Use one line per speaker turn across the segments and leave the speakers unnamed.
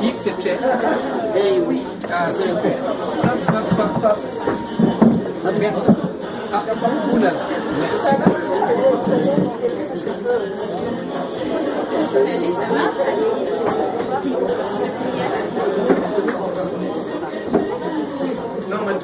X, c'est check.
Eh oui.
Ah, super. Bien. Ah, oula. Merci.
Allez, ça va?
Non, mais...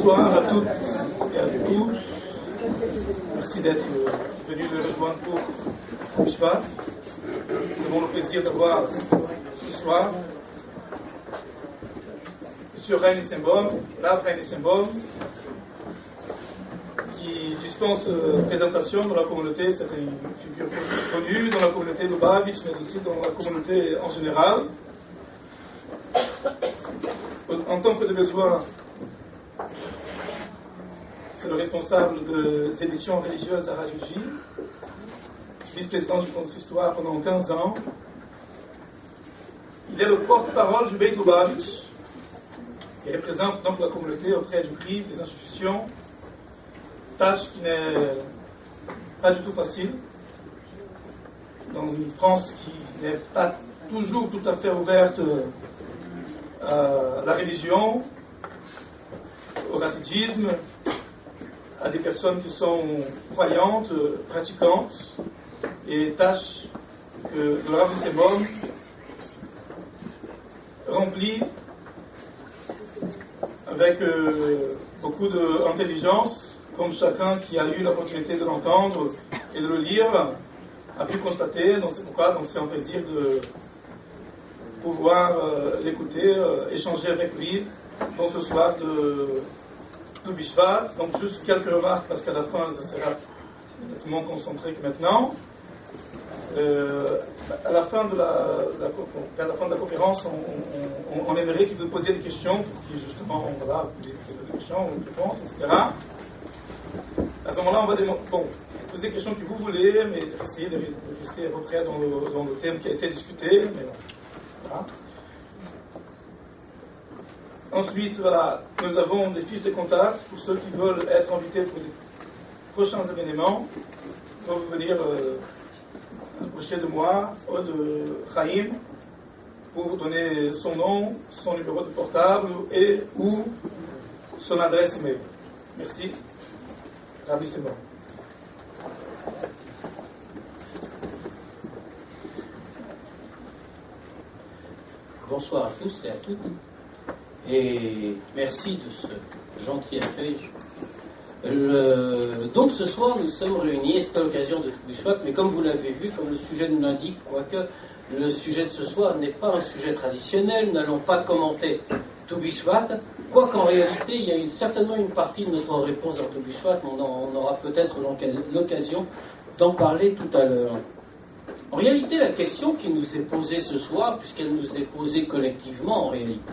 Bonsoir à toutes et à tous. Merci d'être venus nous rejoindre pour Mishpat. Nous avons le plaisir d'avoir ce soir M. Chaim Nissenbaum, Rav Chaim Nissenbaum, qui dispense présentation dans la communauté. C'est une figure connue dans la communauté de Lubavitch, mais aussi dans la communauté en général. En tant que de besoin, c'est le responsable des émissions religieuses à Radio J, vice-président du consistoire pendant 15 ans. Il est le porte-parole du Beit Lubavitch. Il représente donc la communauté auprès du CRIF, des institutions, tâche qui n'est pas du tout facile, dans une France qui n'est pas toujours tout à fait ouverte à la religion, au racisme, à des personnes qui sont croyantes, pratiquantes, et tâche que le Rav Nissenbaum remplit avec beaucoup d'intelligence, comme chacun qui a eu l'opportunité de l'entendre et de le lire a pu constater. Donc c'est pourquoi c'est un plaisir de pouvoir l'écouter, échanger avec lui dans ce soir de Bishvat. Donc juste quelques remarques parce qu'à la fin ça sera nettement concentré que maintenant. À la fin de la conférence, on aimerait qu'il vous posiez des questions pour qu'il justement voilà, vous posiez des questions, des réponses, etc. À ce moment-là, on va poser des questions que vous voulez, mais essayer de rester à peu près dans le thème qui a été discuté. Mais voilà. Ensuite, voilà, nous avons des fiches de contact pour ceux qui veulent être invités pour les prochains événements. Ils peuvent venir approcher de moi ou de Chaim pour donner son nom, son numéro de portable et ou son adresse email. Merci. Rabbi Nissenbaum.
Bonsoir à tous et à toutes. Et merci de ce gentil accueil. Donc ce soir nous sommes réunis, c'est à l'occasion de Tou Bishvat, mais comme vous l'avez vu, comme le sujet nous l'indique, quoique le sujet de ce soir n'est pas un sujet traditionnel, nous n'allons pas commenter Tou Bishvat, quoiqu'en réalité il y a certainement une partie de notre réponse dans Tou Bishvat, on aura peut-être l'occasion d'en parler tout à l'heure. En réalité, la question qui nous est posée ce soir, puisqu'elle nous est posée collectivement en réalité,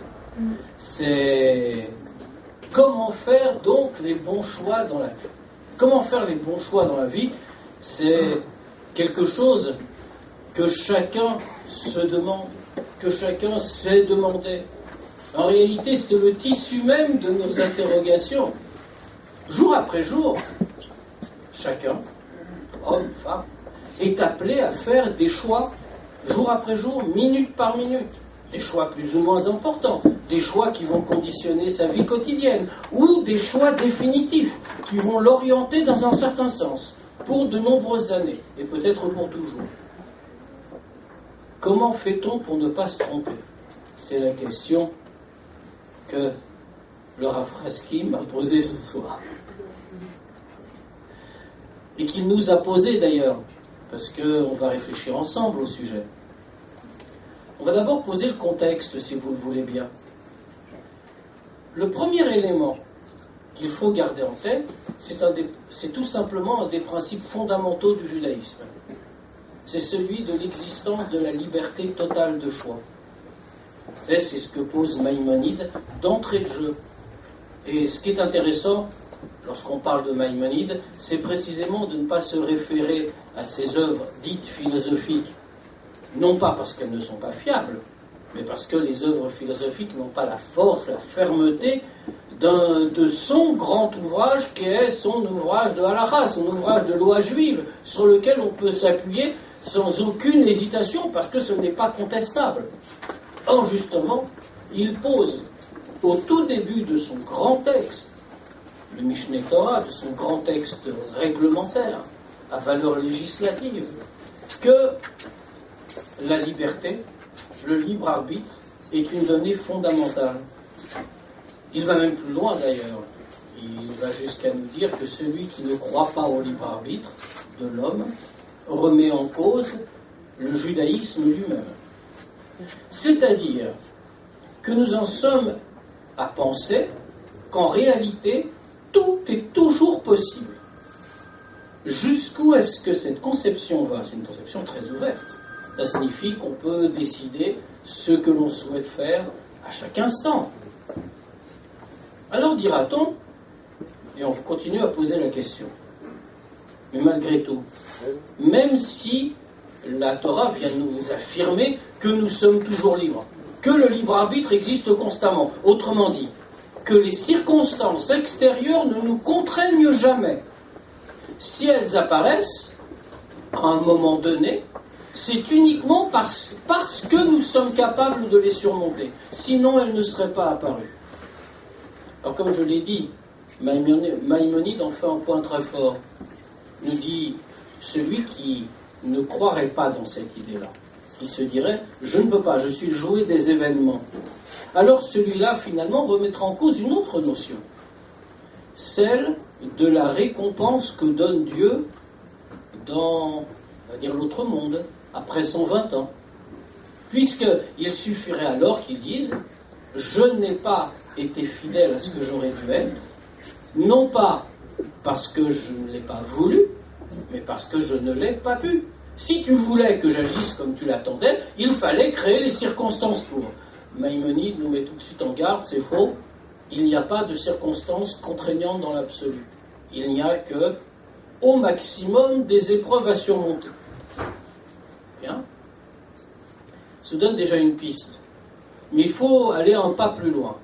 c'est comment faire donc les bons choix dans la vie. Comment faire les bons choix dans la vie, c'est quelque chose que chacun se demande, que chacun s'est demandé. En réalité, c'est le tissu même de nos interrogations. Jour après jour, chacun, homme, femme, est appelé à faire des choix, jour après jour, minute par minute. Des choix plus ou moins importants, des choix qui vont conditionner sa vie quotidienne, ou des choix définitifs qui vont l'orienter dans un certain sens, pour de nombreuses années, et peut-être pour toujours. Comment fait-on pour ne pas se tromper? C'est la question que le Rav Chasky m'a posée ce soir. Et qu'il nous a posée d'ailleurs, parce qu'on va réfléchir ensemble au sujet. On va d'abord poser le contexte, si vous le voulez bien. Le premier élément qu'il faut garder en tête, c'est tout simplement un des principes fondamentaux du judaïsme. C'est celui de l'existence de la liberté totale de choix. C'est ce que pose Maïmonide d'entrée de jeu. Et ce qui est intéressant, lorsqu'on parle de Maïmonide, c'est précisément de ne pas se référer à ses œuvres dites philosophiques, non pas parce qu'elles ne sont pas fiables, mais parce que les œuvres philosophiques n'ont pas la force, la fermeté de son grand ouvrage qui est son ouvrage de halakha, son ouvrage de loi juive, sur lequel on peut s'appuyer sans aucune hésitation, parce que ce n'est pas contestable. Or, justement, il pose au tout début de son grand texte, le Mishneh Torah, de son grand texte réglementaire, à valeur législative, que la liberté, le libre arbitre, est une donnée fondamentale. Il va même plus loin d'ailleurs. Il va jusqu'à nous dire que celui qui ne croit pas au libre arbitre de l'homme remet en cause le judaïsme lui-même. C'est-à-dire que nous en sommes à penser qu'en réalité, tout est toujours possible. Jusqu'où est-ce que cette conception va? C'est une conception très ouverte. Ça signifie qu'on peut décider ce que l'on souhaite faire à chaque instant. Alors dira-t-on, et on continue à poser la question, mais malgré tout, même si la Torah vient nous affirmer que nous sommes toujours libres, que le libre arbitre existe constamment, autrement dit, que les circonstances extérieures ne nous contraignent jamais. Si elles apparaissent, à un moment donné, c'est uniquement parce que nous sommes capables de les surmonter. Sinon, elles ne seraient pas apparues. Alors, comme je l'ai dit, Maïmonide en fait un point très fort. Il nous dit, celui qui ne croirait pas dans cette idée-là, qui se dirait, je ne peux pas, je suis le jouet des événements. Alors celui-là, finalement, remettra en cause une autre notion, celle de la récompense que donne Dieu dans, on va dire, l'autre monde, après 120 ans. Puisqu'il suffirait alors qu'ils disent, je n'ai pas été fidèle à ce que j'aurais dû être, non pas parce que je ne l'ai pas voulu, mais parce que je ne l'ai pas pu. Si tu voulais que j'agisse comme tu l'attendais, il fallait créer les circonstances pour. Maïmonide nous met tout de suite en garde, c'est faux. Il n'y a pas de circonstances contraignantes dans l'absolu. Il n'y a que, au maximum, des épreuves à surmonter. Bien. Ça donne déjà une piste. Mais il faut aller un pas plus loin.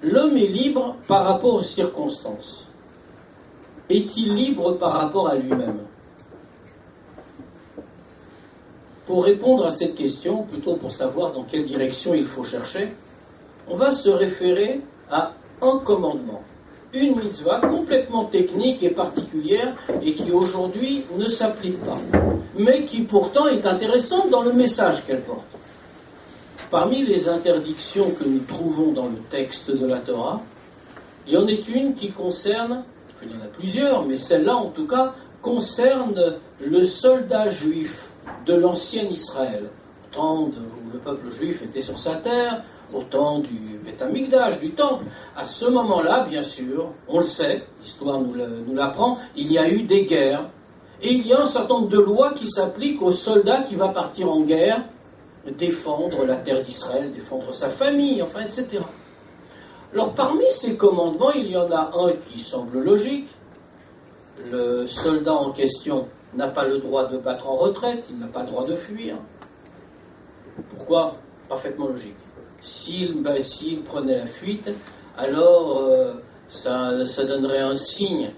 L'homme est libre par rapport aux circonstances. Est-il libre par rapport à lui-même? Pour répondre à cette question, plutôt pour savoir dans quelle direction il faut chercher, on va se référer à un commandement, une mitzvah complètement technique et particulière et qui aujourd'hui ne s'applique pas, mais qui pourtant est intéressante dans le message qu'elle porte. Parmi les interdictions que nous trouvons dans le texte de la Torah, il y en est une qui concerne, il y en a plusieurs, mais celle-là en tout cas, concerne le soldat juif de l'ancien Israël, au temps où le peuple juif était sur sa terre, au temps du Beth Amikdash, du temple. À ce moment-là, bien sûr, on le sait, l'histoire nous l'apprend, il y a eu des guerres, et il y a un certain nombre de lois qui s'appliquent au soldat qui va partir en guerre, défendre la terre d'Israël, défendre sa famille, enfin, etc. Alors, parmi ces commandements, il y en a un qui semble logique. Le soldat en question n'a pas le droit de battre en retraite, il n'a pas le droit de fuir. Pourquoi? Parfaitement logique. S'il prenait la fuite, alors ça donnerait un signe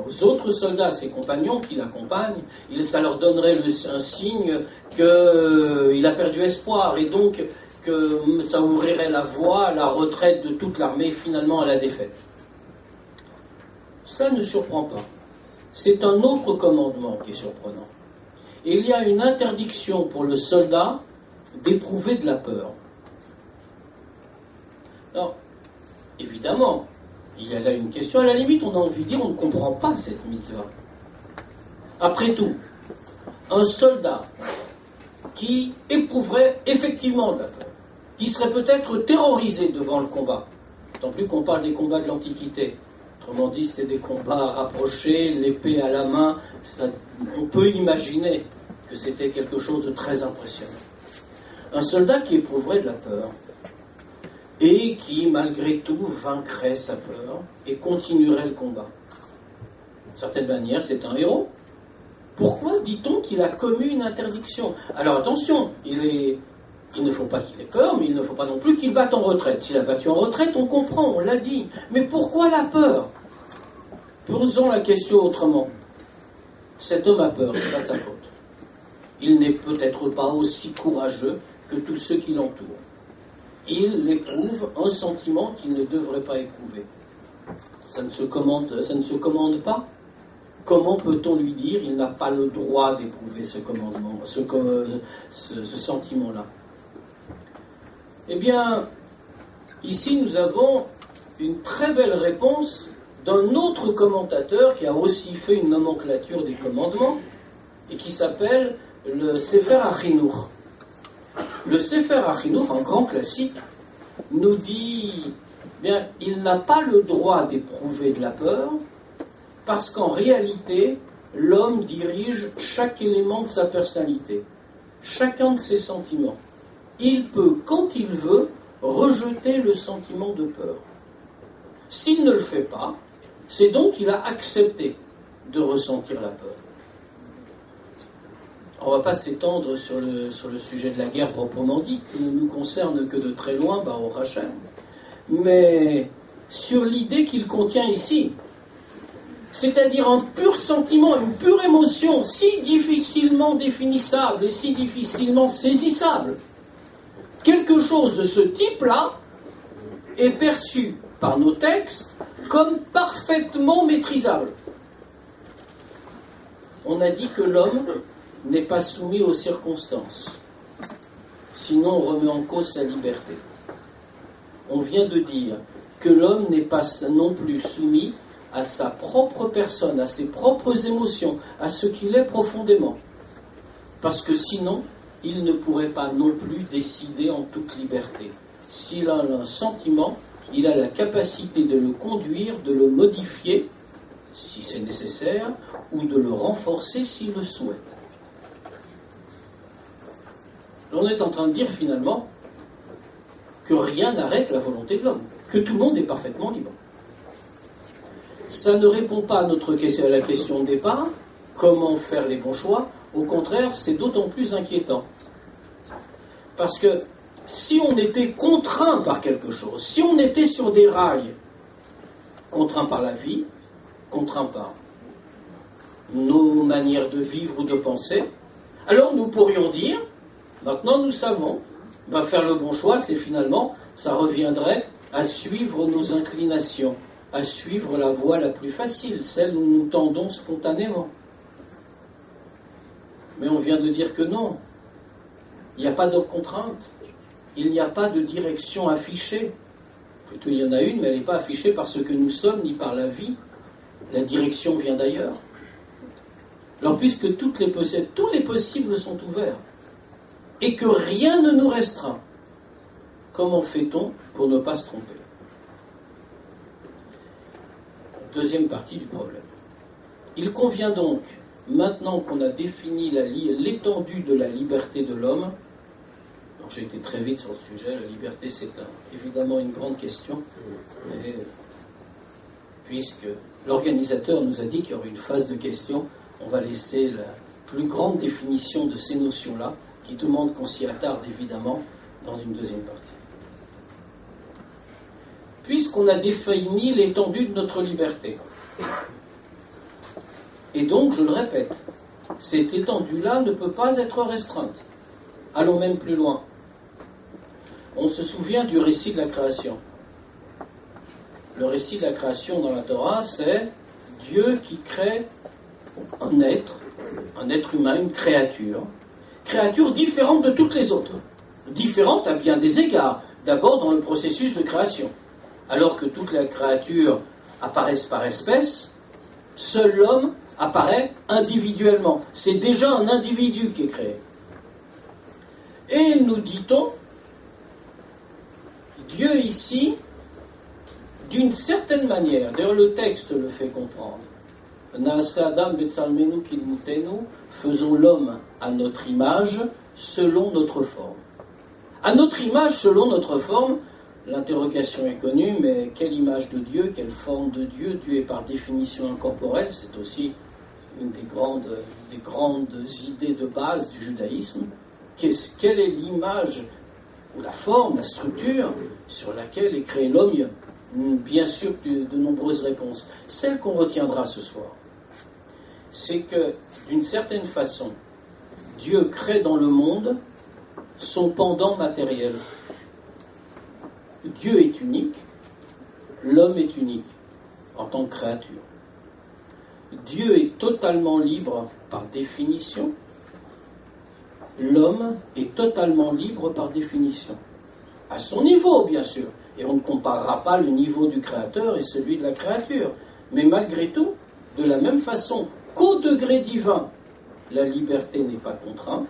aux autres soldats, ses compagnons qui l'accompagnent, ça leur donnerait un signe qu'il a perdu espoir, et donc que ça ouvrirait la voie à la retraite de toute l'armée, finalement à la défaite. Cela ne surprend pas. C'est un autre commandement qui est surprenant. Il y a une interdiction pour le soldat d'éprouver de la peur. Alors, évidemment, il y a là une question, à la limite, on a envie de dire, on ne comprend pas cette mitzvah. Après tout, un soldat qui éprouverait effectivement de la peur, qui serait peut-être terrorisé devant le combat, d'autant plus qu'on parle des combats de l'Antiquité. Autrement dit, c'était des combats rapprochés, l'épée à la main, on peut imaginer que c'était quelque chose de très impressionnant. Un soldat qui éprouverait de la peur, et qui, malgré tout, vaincrait sa peur et continuerait le combat. D'une certaine manière, c'est un héros. Pourquoi dit-on qu'il a commis une interdiction? Alors attention, il ne faut pas qu'il ait peur, mais il ne faut pas non plus qu'il batte en retraite. S'il a battu en retraite, on comprend, on l'a dit. Mais pourquoi la peur? Posons la question autrement. Cet homme a peur, c'est pas de sa faute. Il n'est peut-être pas aussi courageux que tous ceux qui l'entourent. Il éprouve un sentiment qu'il ne devrait pas éprouver. Ça ne se commande pas. Comment peut-on lui dire qu'il n'a pas le droit d'éprouver ce commandement, ce sentiment-là? Eh bien, ici nous avons une très belle réponse d'un autre commentateur qui a aussi fait une nomenclature des commandements et qui s'appelle le Sefer HaChinuch. Le Sefer HaChinuch, un grand classique, nous dit bien, il n'a pas le droit d'éprouver de la peur parce qu'en réalité, l'homme dirige chaque élément de sa personnalité, chacun de ses sentiments. Il peut, quand il veut, rejeter le sentiment de peur. S'il ne le fait pas, c'est donc qu'il a accepté de ressentir la peur. On ne va pas s'étendre sur le sujet de la guerre proprement dit, qui ne nous concerne que de très loin, au Hachem, mais sur l'idée qu'il contient ici, c'est-à-dire un pur sentiment, une pure émotion, si difficilement définissable et si difficilement saisissable. Quelque chose de ce type-là est perçu par nos textes comme parfaitement maîtrisable. On a dit que l'homme n'est pas soumis aux circonstances, sinon on remet en cause sa liberté. On vient de dire que l'homme n'est pas non plus soumis à sa propre personne, à ses propres émotions, à ce qu'il est profondément. Parce que sinon, il ne pourrait pas non plus décider en toute liberté. S'il a un sentiment, il a la capacité de le conduire, de le modifier, si c'est nécessaire, ou de le renforcer s'il le souhaite. On est en train de dire finalement que rien n'arrête la volonté de l'homme, que tout le monde est parfaitement libre. Ça ne répond pas à la question de départ, comment faire les bons choix. Au contraire, c'est d'autant plus inquiétant. Parce que si on était contraint par quelque chose, si on était sur des rails, contraint par la vie, contraint par nos manières de vivre ou de penser, alors nous pourrions dire, maintenant nous savons, faire le bon choix, c'est finalement, ça reviendrait à suivre nos inclinations, à suivre la voie la plus facile, celle où nous tendons spontanément. Mais on vient de dire que non. Il n'y a pas de contrainte. Il n'y a pas de direction affichée. Plutôt, il y en a une, mais elle n'est pas affichée par ce que nous sommes, ni par la vie. La direction vient d'ailleurs. Alors, puisque tous les possibles sont ouverts, et que rien ne nous restreint, comment fait-on pour ne pas se tromper? Deuxième partie du problème. Il convient donc, maintenant qu'on a défini l'étendue de la liberté de l'homme, alors j'ai été très vite sur le sujet, la liberté c'est évidemment une grande question, mais puisque l'organisateur nous a dit qu'il y aurait une phase de questions, on va laisser la plus grande définition de ces notions-là, qui demande qu'on s'y attarde évidemment dans une deuxième partie. Puisqu'on a défini l'étendue de notre liberté, et donc, je le répète, cette étendue-là ne peut pas être restreinte. Allons même plus loin. On se souvient du récit de la création. Le récit de la création dans la Torah, c'est Dieu qui crée un être humain, une créature différente de toutes les autres. Différente à bien des égards. D'abord dans le processus de création. Alors que toutes les créatures apparaissent par espèce, seul l'homme apparaît individuellement. C'est déjà un individu qui est créé. Et nous dit-on, Dieu ici, d'une certaine manière, d'ailleurs le texte le fait comprendre, faisons l'homme à notre image, selon notre forme. À notre image, selon notre forme, l'interrogation est connue, mais quelle image de Dieu, quelle forme de Dieu? Dieu est par définition incorporel, c'est aussi une des grandes idées de base du judaïsme. Quelle est l'image, ou la forme, la structure sur laquelle est créé l'homme? Il y a bien sûr de nombreuses réponses. Celle qu'on retiendra ce soir, c'est que, d'une certaine façon, Dieu crée dans le monde son pendant matériel. Dieu est unique, l'homme est unique en tant que créature. Dieu est totalement libre par définition, l'homme est totalement libre par définition. À son niveau, bien sûr. Et on ne comparera pas le niveau du créateur et celui de la créature. Mais malgré tout, de la même façon qu'au degré divin, la liberté n'est pas contrainte,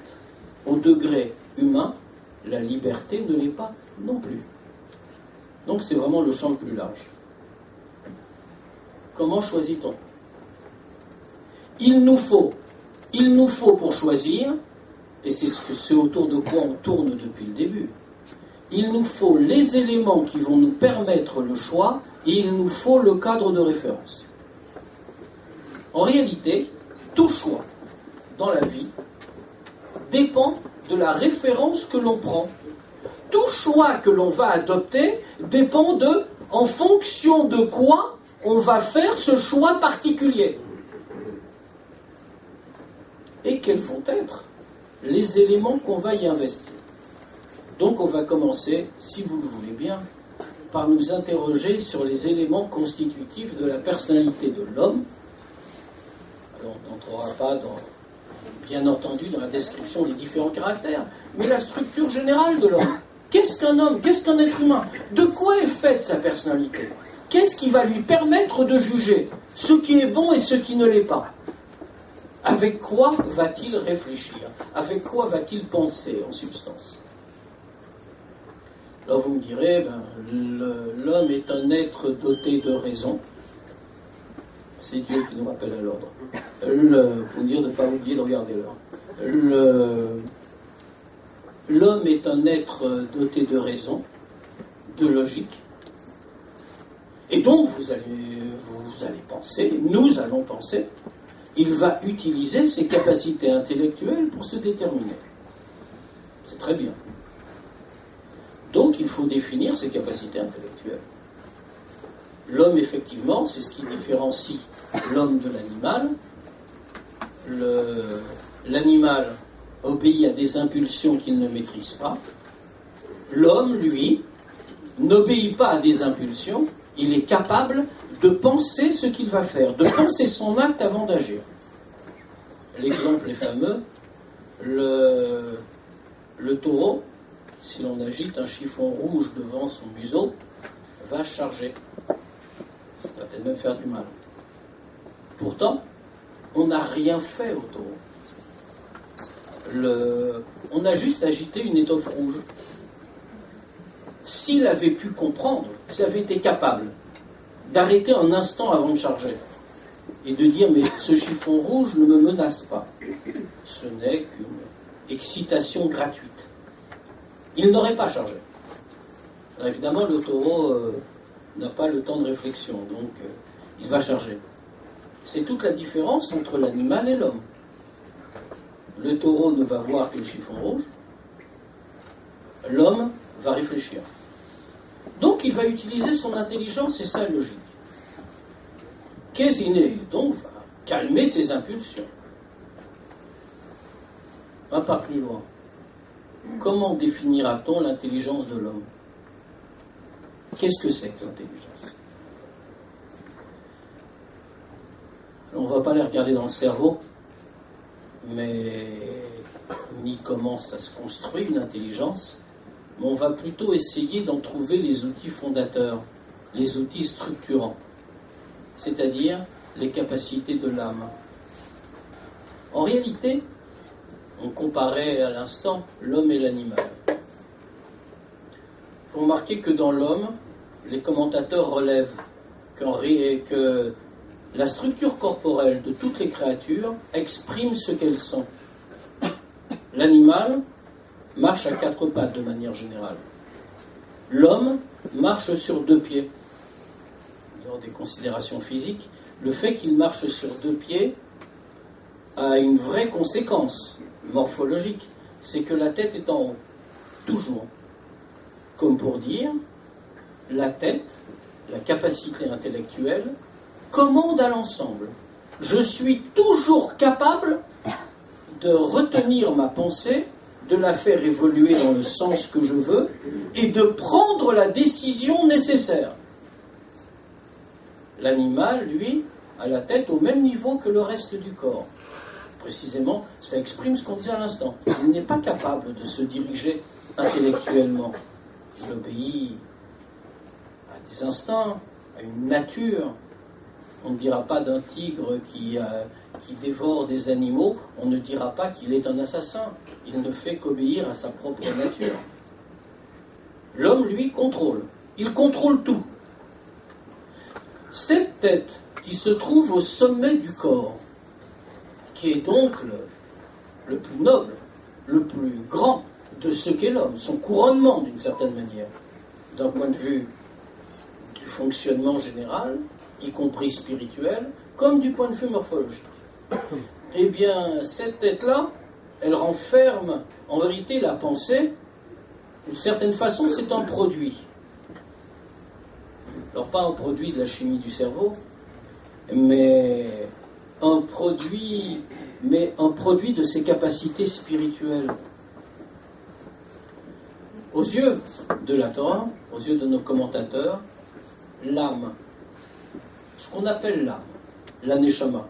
au degré humain, la liberté ne l'est pas non plus. Donc c'est vraiment le champ le plus large. Comment choisit-on ? Il nous faut pour choisir, et c'est ce autour de quoi on tourne depuis le début, il nous faut les éléments qui vont nous permettre le choix, et il nous faut le cadre de référence. En réalité, tout choix dans la vie dépend de la référence que l'on prend. Tout choix que l'on va adopter dépend de en fonction de quoi on va faire ce choix particulier. Et quels vont être les éléments qu'on va y investir. Donc on va commencer, si vous le voulez bien, par nous interroger sur les éléments constitutifs de la personnalité de l'homme. Alors on n'entrera pas bien entendu dans la description des différents caractères, mais la structure générale de l'homme. Qu'est-ce qu'un homme? Qu'est-ce qu'un être humain? De quoi est faite sa personnalité? Qu'est-ce qui va lui permettre de juger ce qui est bon et ce qui ne l'est pas? Avec quoi va-t-il réfléchir? Avec quoi va-t-il penser en substance? Alors vous me direz, l'homme est un être doté de raison. C'est Dieu qui nous rappelle à l'ordre. Pour dire de ne pas oublier de regarder l'heure. L'homme est un être doté de raison, de logique. Et donc vous allez penser, nous allons penser, il va utiliser ses capacités intellectuelles pour se déterminer. C'est très bien. Donc il faut définir ses capacités intellectuelles. L'homme, effectivement, c'est ce qui différencie l'homme de l'animal. L'animal obéit à des impulsions qu'il ne maîtrise pas. L'homme, lui, n'obéit pas à des impulsions, il est capable de penser ce qu'il va faire, de penser son acte avant d'agir. L'exemple est fameux, le taureau, si l'on agite un chiffon rouge devant son museau, va charger. Ça va peut-être même faire du mal. Pourtant, on n'a rien fait au taureau. On a juste agité une étoffe rouge. S'il avait pu comprendre, s'il avait été capable d'arrêter un instant avant de charger et de dire « mais ce chiffon rouge ne me menace pas », ce n'est qu'une excitation gratuite. Il n'aurait pas chargé. Alors évidemment, le taureau n'a pas le temps de réflexion, donc il va charger. C'est toute la différence entre l'animal et l'homme. Le taureau ne va voir que le chiffon rouge, l'homme va réfléchir. Donc il va utiliser son intelligence et sa logique. Donc va calmer ses impulsions. Un pas plus loin. Comment définira-t-on l'intelligence de l'homme? Qu'est-ce que c'est que l'intelligence? On ne va pas les regarder dans le cerveau, ni comment ça se construit une intelligence, mais on va plutôt essayer d'en trouver les outils fondateurs, les outils structurants, c'est-à-dire les capacités de l'âme. En réalité, on comparait à l'instant l'homme et l'animal. Il faut remarquer que dans l'homme, les commentateurs relèvent que la structure corporelle de toutes les créatures exprime ce qu'elles sont. L'animal marche à 4 pattes de manière générale. L'homme marche sur 2 pieds. Dans des considérations physiques, le fait qu'il marche sur 2 pieds a une vraie conséquence morphologique, c'est que la tête est en haut, toujours. Comme pour dire, la tête, la capacité intellectuelle, commande à l'ensemble. Je suis toujours capable de retenir ma pensée, de la faire évoluer dans le sens que je veux et de prendre la décision nécessaire. L'animal, lui, a la tête au même niveau que le reste du corps. Précisément, ça exprime ce qu'on disait à l'instant. Il n'est pas capable de se diriger intellectuellement. Il obéit des instincts, a une nature. On ne dira pas d'un tigre qui dévore des animaux, on ne dira pas qu'il est un assassin. Il ne fait qu'obéir à sa propre nature. L'homme, lui, contrôle. Il contrôle tout. Cette tête qui se trouve au sommet du corps, qui est donc le plus noble, le plus grand de ce qu'est l'homme, son couronnement d'une certaine manière, d'un point de vue du fonctionnement général, y compris spirituel, comme du point de vue morphologique. Eh bien, cette tête-là, elle renferme en vérité la pensée. D'une certaine façon, c'est un produit. Alors, pas un produit de la chimie du cerveau, mais un produit de ses capacités spirituelles. Aux yeux de la Torah, aux yeux de nos commentateurs, l'âme, ce qu'on appelle l'âme, la neshama,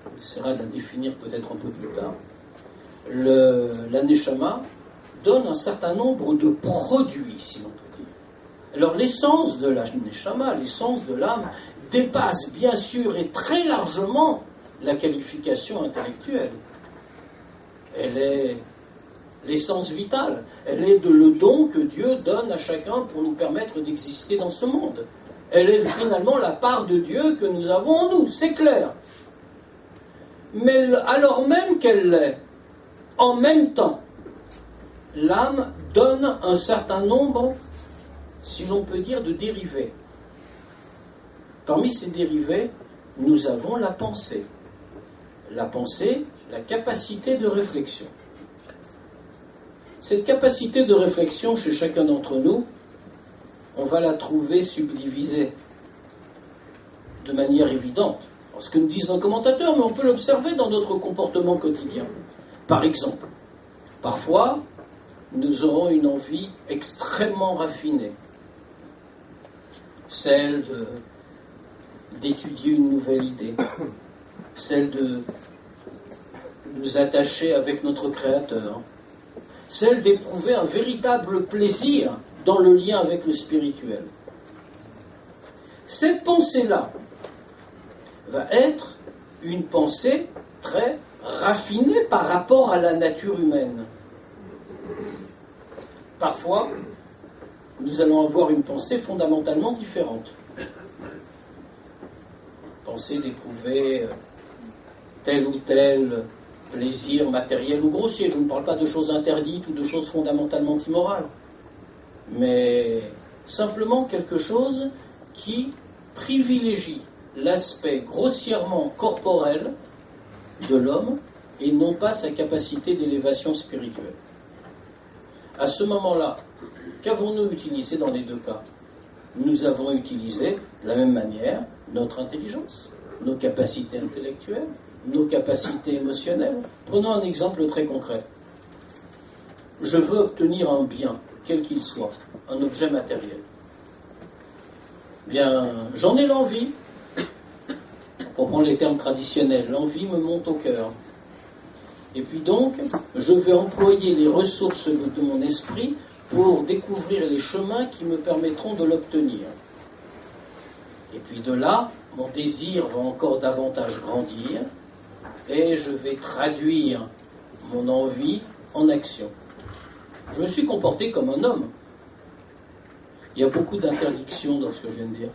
on essaiera de la définir peut-être un peu plus tard, la neshama donne un certain nombre de produits, si l'on peut dire. Alors l'essence de la neshama, l'essence de l'âme, dépasse bien sûr et très largement la qualification intellectuelle. Elle est l'essence vitale, elle est le don que Dieu donne à chacun pour nous permettre d'exister dans ce monde. Elle est finalement la part de Dieu que nous avons en nous, c'est clair. Mais alors même qu'elle l'est, en même temps, l'âme donne un certain nombre, si l'on peut dire, de dérivés. Parmi ces dérivés, nous avons la pensée. La pensée, la capacité de réflexion. Cette capacité de réflexion chez chacun d'entre nous, on va la trouver subdivisée de manière évidente. Alors, ce que nous disent nos commentateurs, mais on peut l'observer dans notre comportement quotidien. Par exemple, parfois, nous aurons une envie extrêmement raffinée, celle d'étudier une nouvelle idée, celle de nous attacher avec notre Créateur, celle d'éprouver un véritable plaisir dans le lien avec le spirituel. Cette pensée-là va être une pensée très raffinée par rapport à la nature humaine. Parfois, nous allons avoir une pensée fondamentalement différente. Pensée d'éprouver tel ou tel plaisir matériel ou grossier. Je ne parle pas de choses interdites ou de choses fondamentalement immorales, mais simplement quelque chose qui privilégie l'aspect grossièrement corporel de l'homme et non pas sa capacité d'élévation spirituelle. À ce moment-là, qu'avons-nous utilisé dans les deux cas? Nous avons utilisé de la même manière notre intelligence, nos capacités intellectuelles, nos capacités émotionnelles. Prenons un exemple très concret. Je veux obtenir un bien, quel qu'il soit, un objet matériel. Bien, j'en ai l'envie. Pour prendre les termes traditionnels, l'envie me monte au cœur. Et puis donc, je vais employer les ressources de mon esprit pour découvrir les chemins qui me permettront de l'obtenir. Et puis de là, mon désir va encore davantage grandir et je vais traduire mon envie en action. Je me suis comporté comme un homme. Il y a beaucoup d'interdictions dans ce que je viens de dire.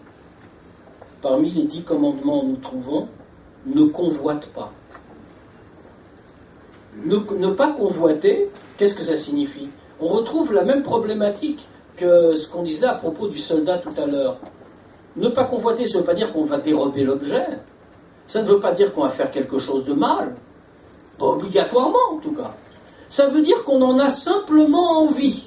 Parmi les 10 commandements, nous trouvons « ne convoite pas ». Ne pas convoiter, qu'est-ce que ça signifie? On retrouve la même problématique que ce qu'on disait à propos du soldat tout à l'heure. Ne pas convoiter, ça ne veut pas dire qu'on va dérober l'objet. Ça ne veut pas dire qu'on va faire quelque chose de mal. Pas obligatoirement, en tout cas. Ça veut dire qu'on en a simplement envie.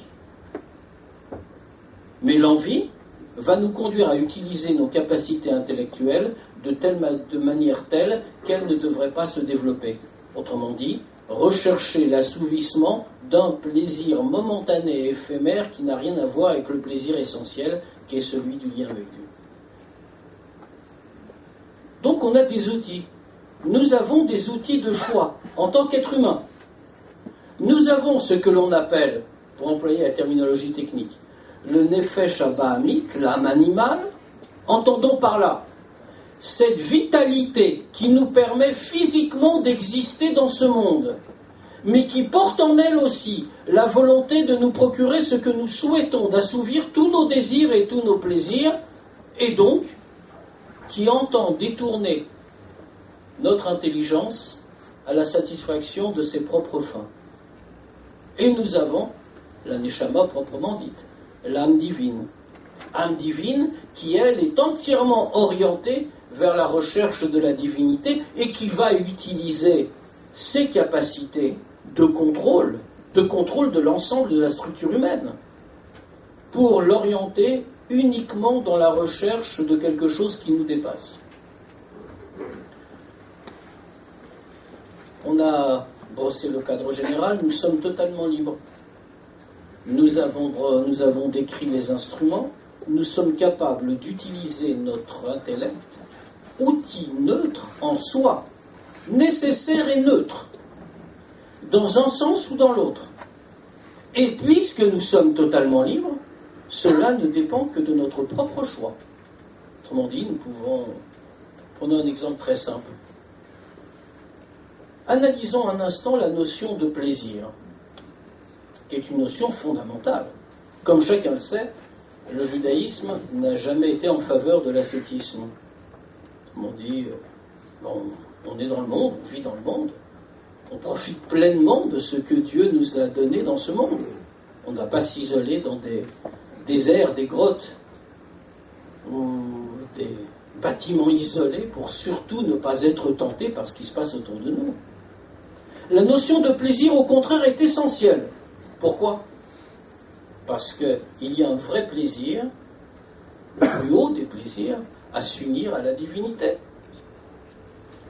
Mais l'envie va nous conduire à utiliser nos capacités intellectuelles de manière telle qu'elles ne devraient pas se développer. Autrement dit, rechercher l'assouvissement d'un plaisir momentané et éphémère qui n'a rien à voir avec le plaisir essentiel qui est celui du lien avec Dieu. Donc on a des outils. Nous avons des outils de choix en tant qu'être humain. Nous avons ce que l'on appelle, pour employer la terminologie technique, le nefesh abahamit, l'âme animale. Entendons par là cette vitalité qui nous permet physiquement d'exister dans ce monde, mais qui porte en elle aussi la volonté de nous procurer ce que nous souhaitons, d'assouvir tous nos désirs et tous nos plaisirs, et donc qui entend détourner notre intelligence à la satisfaction de ses propres fins. Et nous avons la neshama proprement dite, l'âme divine. Âme divine qui, elle, est entièrement orientée vers la recherche de la divinité et qui va utiliser ses capacités de contrôle de l'ensemble de la structure humaine pour l'orienter uniquement dans la recherche de quelque chose qui nous dépasse. On a brossé le cadre général, nous sommes totalement libres. Nous avons décrit les instruments, nous sommes capables d'utiliser notre intellect, outil neutre en soi, nécessaire et neutre, dans un sens ou dans l'autre. Et puisque nous sommes totalement libres, cela ne dépend que de notre propre choix. Autrement dit, nous pouvons... Prenons un exemple très simple. Analysons un instant la notion de plaisir, qui est une notion fondamentale. Comme chacun le sait, le judaïsme n'a jamais été en faveur de l'ascétisme. Autrement dit, on est dans le monde, on vit dans le monde, on profite pleinement de ce que Dieu nous a donné dans ce monde. On ne va pas s'isoler dans des déserts, des grottes, ou des bâtiments isolés pour surtout ne pas être tenté par ce qui se passe autour de nous. La notion de plaisir, au contraire, est essentielle. Pourquoi ? Parce qu'il y a un vrai plaisir, le plus haut des plaisirs, à s'unir à la divinité.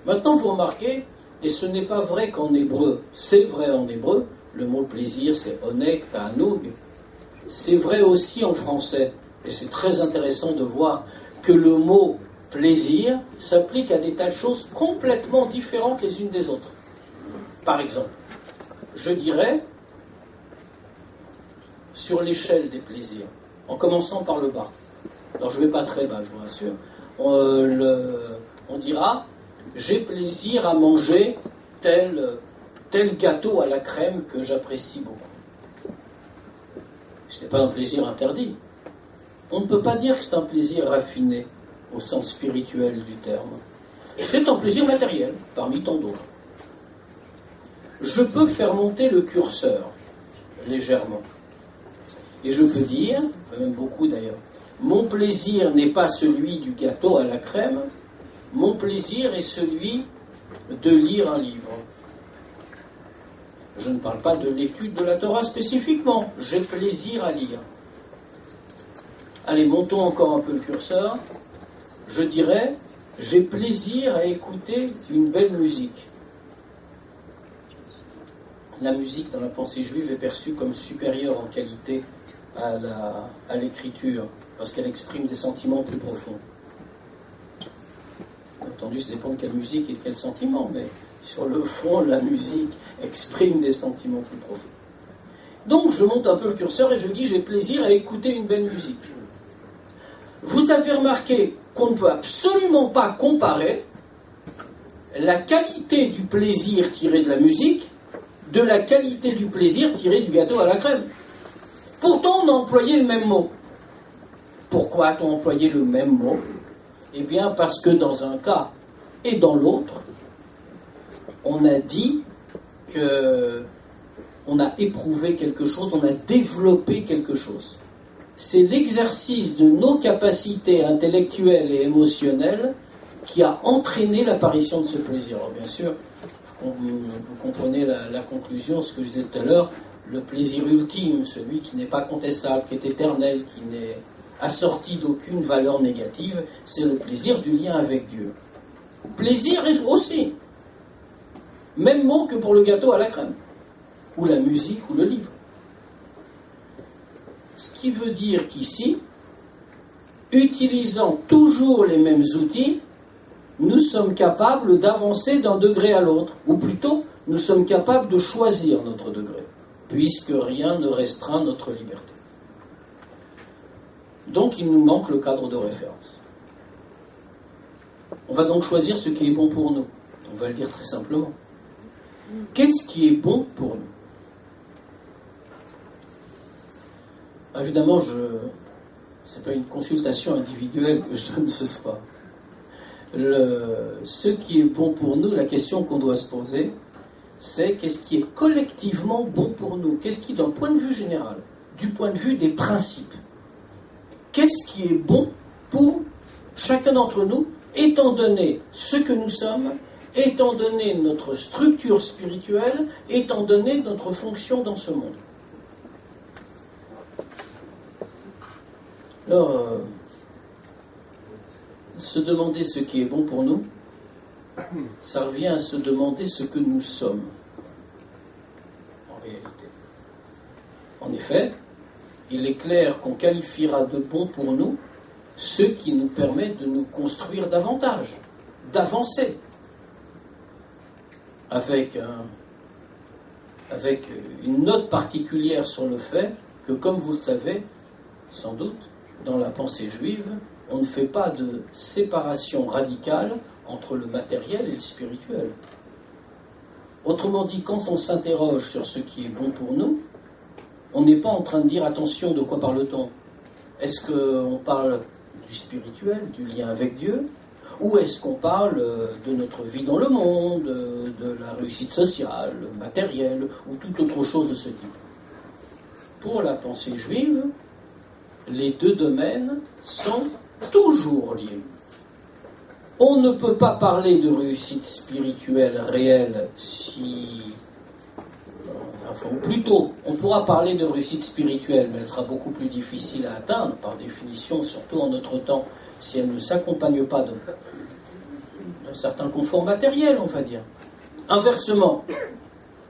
Maintenant, vous remarquez, et ce n'est pas vrai qu'en hébreu, c'est vrai en hébreu, le mot plaisir c'est onek, ta'anoug, c'est vrai aussi en français, et c'est très intéressant de voir que le mot plaisir s'applique à des tas de choses complètement différentes les unes des autres. Par exemple, je dirais, sur l'échelle des plaisirs, en commençant par le bas. Alors je ne vais pas très bas, je vous rassure. On dira, j'ai plaisir à manger tel gâteau à la crème que j'apprécie beaucoup. Ce n'est pas un plaisir interdit. On ne peut pas dire que c'est un plaisir raffiné, au sens spirituel du terme. C'est un plaisir matériel, parmi tant d'autres. Je peux faire monter le curseur, légèrement. Et je peux dire, même beaucoup d'ailleurs, mon plaisir n'est pas celui du gâteau à la crème, mon plaisir est celui de lire un livre. Je ne parle pas de l'étude de la Torah spécifiquement, j'ai plaisir à lire. Allez, montons encore un peu le curseur. Je dirais, j'ai plaisir à écouter une belle musique. La musique dans la pensée juive est perçue comme supérieure en qualité à l'écriture, parce qu'elle exprime des sentiments plus profonds. Bien entendu, ça dépend de quelle musique et de quel sentiment, mais sur le fond, la musique exprime des sentiments plus profonds. Donc, je monte un peu le curseur et je dis, j'ai plaisir à écouter une belle musique. Vous avez remarqué qu'on ne peut absolument pas comparer la qualité du plaisir tiré de la musique de la qualité du plaisir tiré du gâteau à la crème. Pourtant, on a employé le même mot. Pourquoi a-t-on employé le même mot ? Eh bien, parce que dans un cas et dans l'autre, on a dit qu'on a éprouvé quelque chose, on a développé quelque chose. C'est l'exercice de nos capacités intellectuelles et émotionnelles qui a entraîné l'apparition de ce plaisir. Alors, bien sûr, vous comprenez la conclusion, ce que je disais tout à l'heure, le plaisir ultime, celui qui n'est pas contestable, qui est éternel, qui n'est assorti d'aucune valeur négative, c'est le plaisir du lien avec Dieu. Plaisir aussi. Même mot que pour le gâteau à la crème, ou la musique, ou le livre. Ce qui veut dire qu'ici, utilisant toujours les mêmes outils, nous sommes capables d'avancer d'un degré à l'autre, ou plutôt, nous sommes capables de choisir notre degré, puisque rien ne restreint notre liberté. Donc il nous manque le cadre de référence. On va donc choisir ce qui est bon pour nous. On va le dire très simplement. Qu'est-ce qui est bon pour nous? Évidemment, ce n'est pas une consultation individuelle que je donne ce soir. Ce qui est bon pour nous, la question qu'on doit se poser, c'est qu'est-ce qui est collectivement bon pour nous? Qu'est-ce qui, d'un point de vue général, du point de vue des principes, qu'est-ce qui est bon pour chacun d'entre nous, étant donné ce que nous sommes, étant donné notre structure spirituelle, étant donné notre fonction dans ce monde? Alors, se demander ce qui est bon pour nous, ça revient à se demander ce que nous sommes, en réalité. En effet, il est clair qu'on qualifiera de bon pour nous ce qui nous permet de nous construire davantage, d'avancer, avec une note particulière sur le fait que, comme vous le savez, sans doute, dans la pensée juive, on ne fait pas de séparation radicale entre le matériel et le spirituel. Autrement dit, quand on s'interroge sur ce qui est bon pour nous, on n'est pas en train de dire attention, de quoi parle-t-on? Est-ce qu'on parle du spirituel, du lien avec Dieu, ou est-ce qu'on parle de notre vie dans le monde, de la réussite sociale, matérielle, ou toute autre chose de ce type? Pour la pensée juive, les deux domaines sont toujours liés. On ne peut pas parler de réussite spirituelle réelle si... Enfin, ou plutôt, on pourra parler de réussite spirituelle, mais elle sera beaucoup plus difficile à atteindre, par définition, surtout en notre temps, si elle ne s'accompagne pas d'un certain confort matériel, on va dire. Inversement,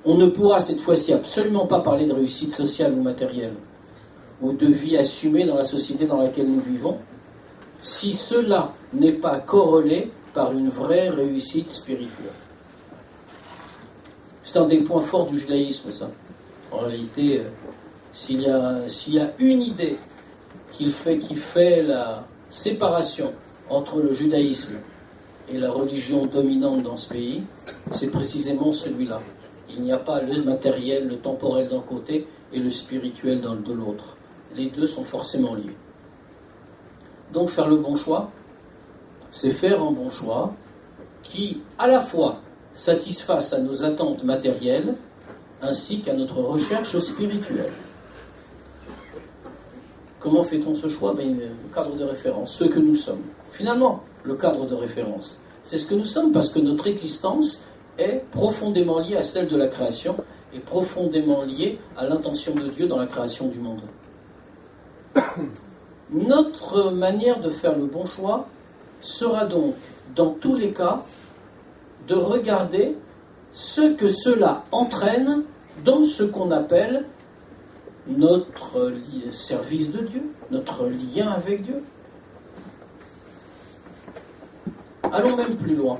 on ne pourra cette fois-ci absolument pas parler de réussite sociale ou matérielle, ou de vie assumée dans la société dans laquelle nous vivons, si cela n'est pas corrélé par une vraie réussite spirituelle. C'est un des points forts du judaïsme, ça. En réalité, s'il y a une idée qui fait la séparation entre le judaïsme et la religion dominante dans ce pays, c'est précisément celui-là. Il n'y a pas le matériel, le temporel d'un côté et le spirituel de l'autre. Les deux sont forcément liés. Donc faire le bon choix, c'est faire un bon choix qui, à la fois, satisfasse à nos attentes matérielles ainsi qu'à notre recherche spirituelle. Comment fait-on ce choix? Le cadre de référence, ce que nous sommes. Finalement, le cadre de référence, c'est ce que nous sommes parce que notre existence est profondément liée à celle de la création et profondément liée à l'intention de Dieu dans la création du monde. Notre manière de faire le bon choix sera donc, dans tous les cas, de regarder ce que cela entraîne dans ce qu'on appelle notre service de Dieu, notre lien avec Dieu. Allons même plus loin.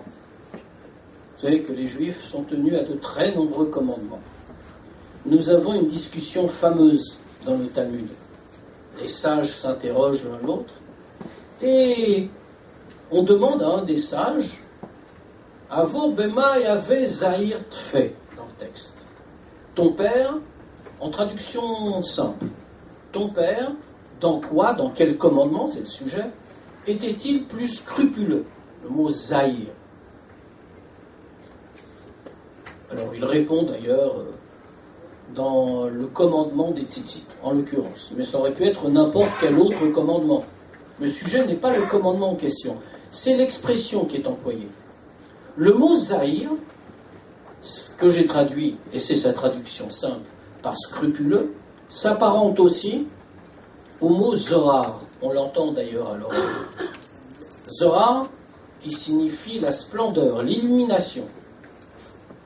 Vous savez que les Juifs sont tenus à de très nombreux commandements. Nous avons une discussion fameuse dans le Talmud. Les sages s'interrogent l'un l'autre et on demande à un des sages Avor bema yave zahir tfe dans le texte. Ton père, en traduction simple, ton père, dans quoi, dans quel commandement, c'est le sujet, était-il plus scrupuleux? Le mot zahir. Alors il répond d'ailleurs dans le commandement des tzitzit, en l'occurrence. Mais ça aurait pu être n'importe quel autre commandement. Le sujet n'est pas le commandement en question, c'est l'expression qui est employée. Le mot zahir, ce que j'ai traduit, et c'est sa traduction simple, par scrupuleux, s'apparente aussi au mot zohar. On l'entend d'ailleurs à l'oreille. Zohar, qui signifie la splendeur, l'illumination.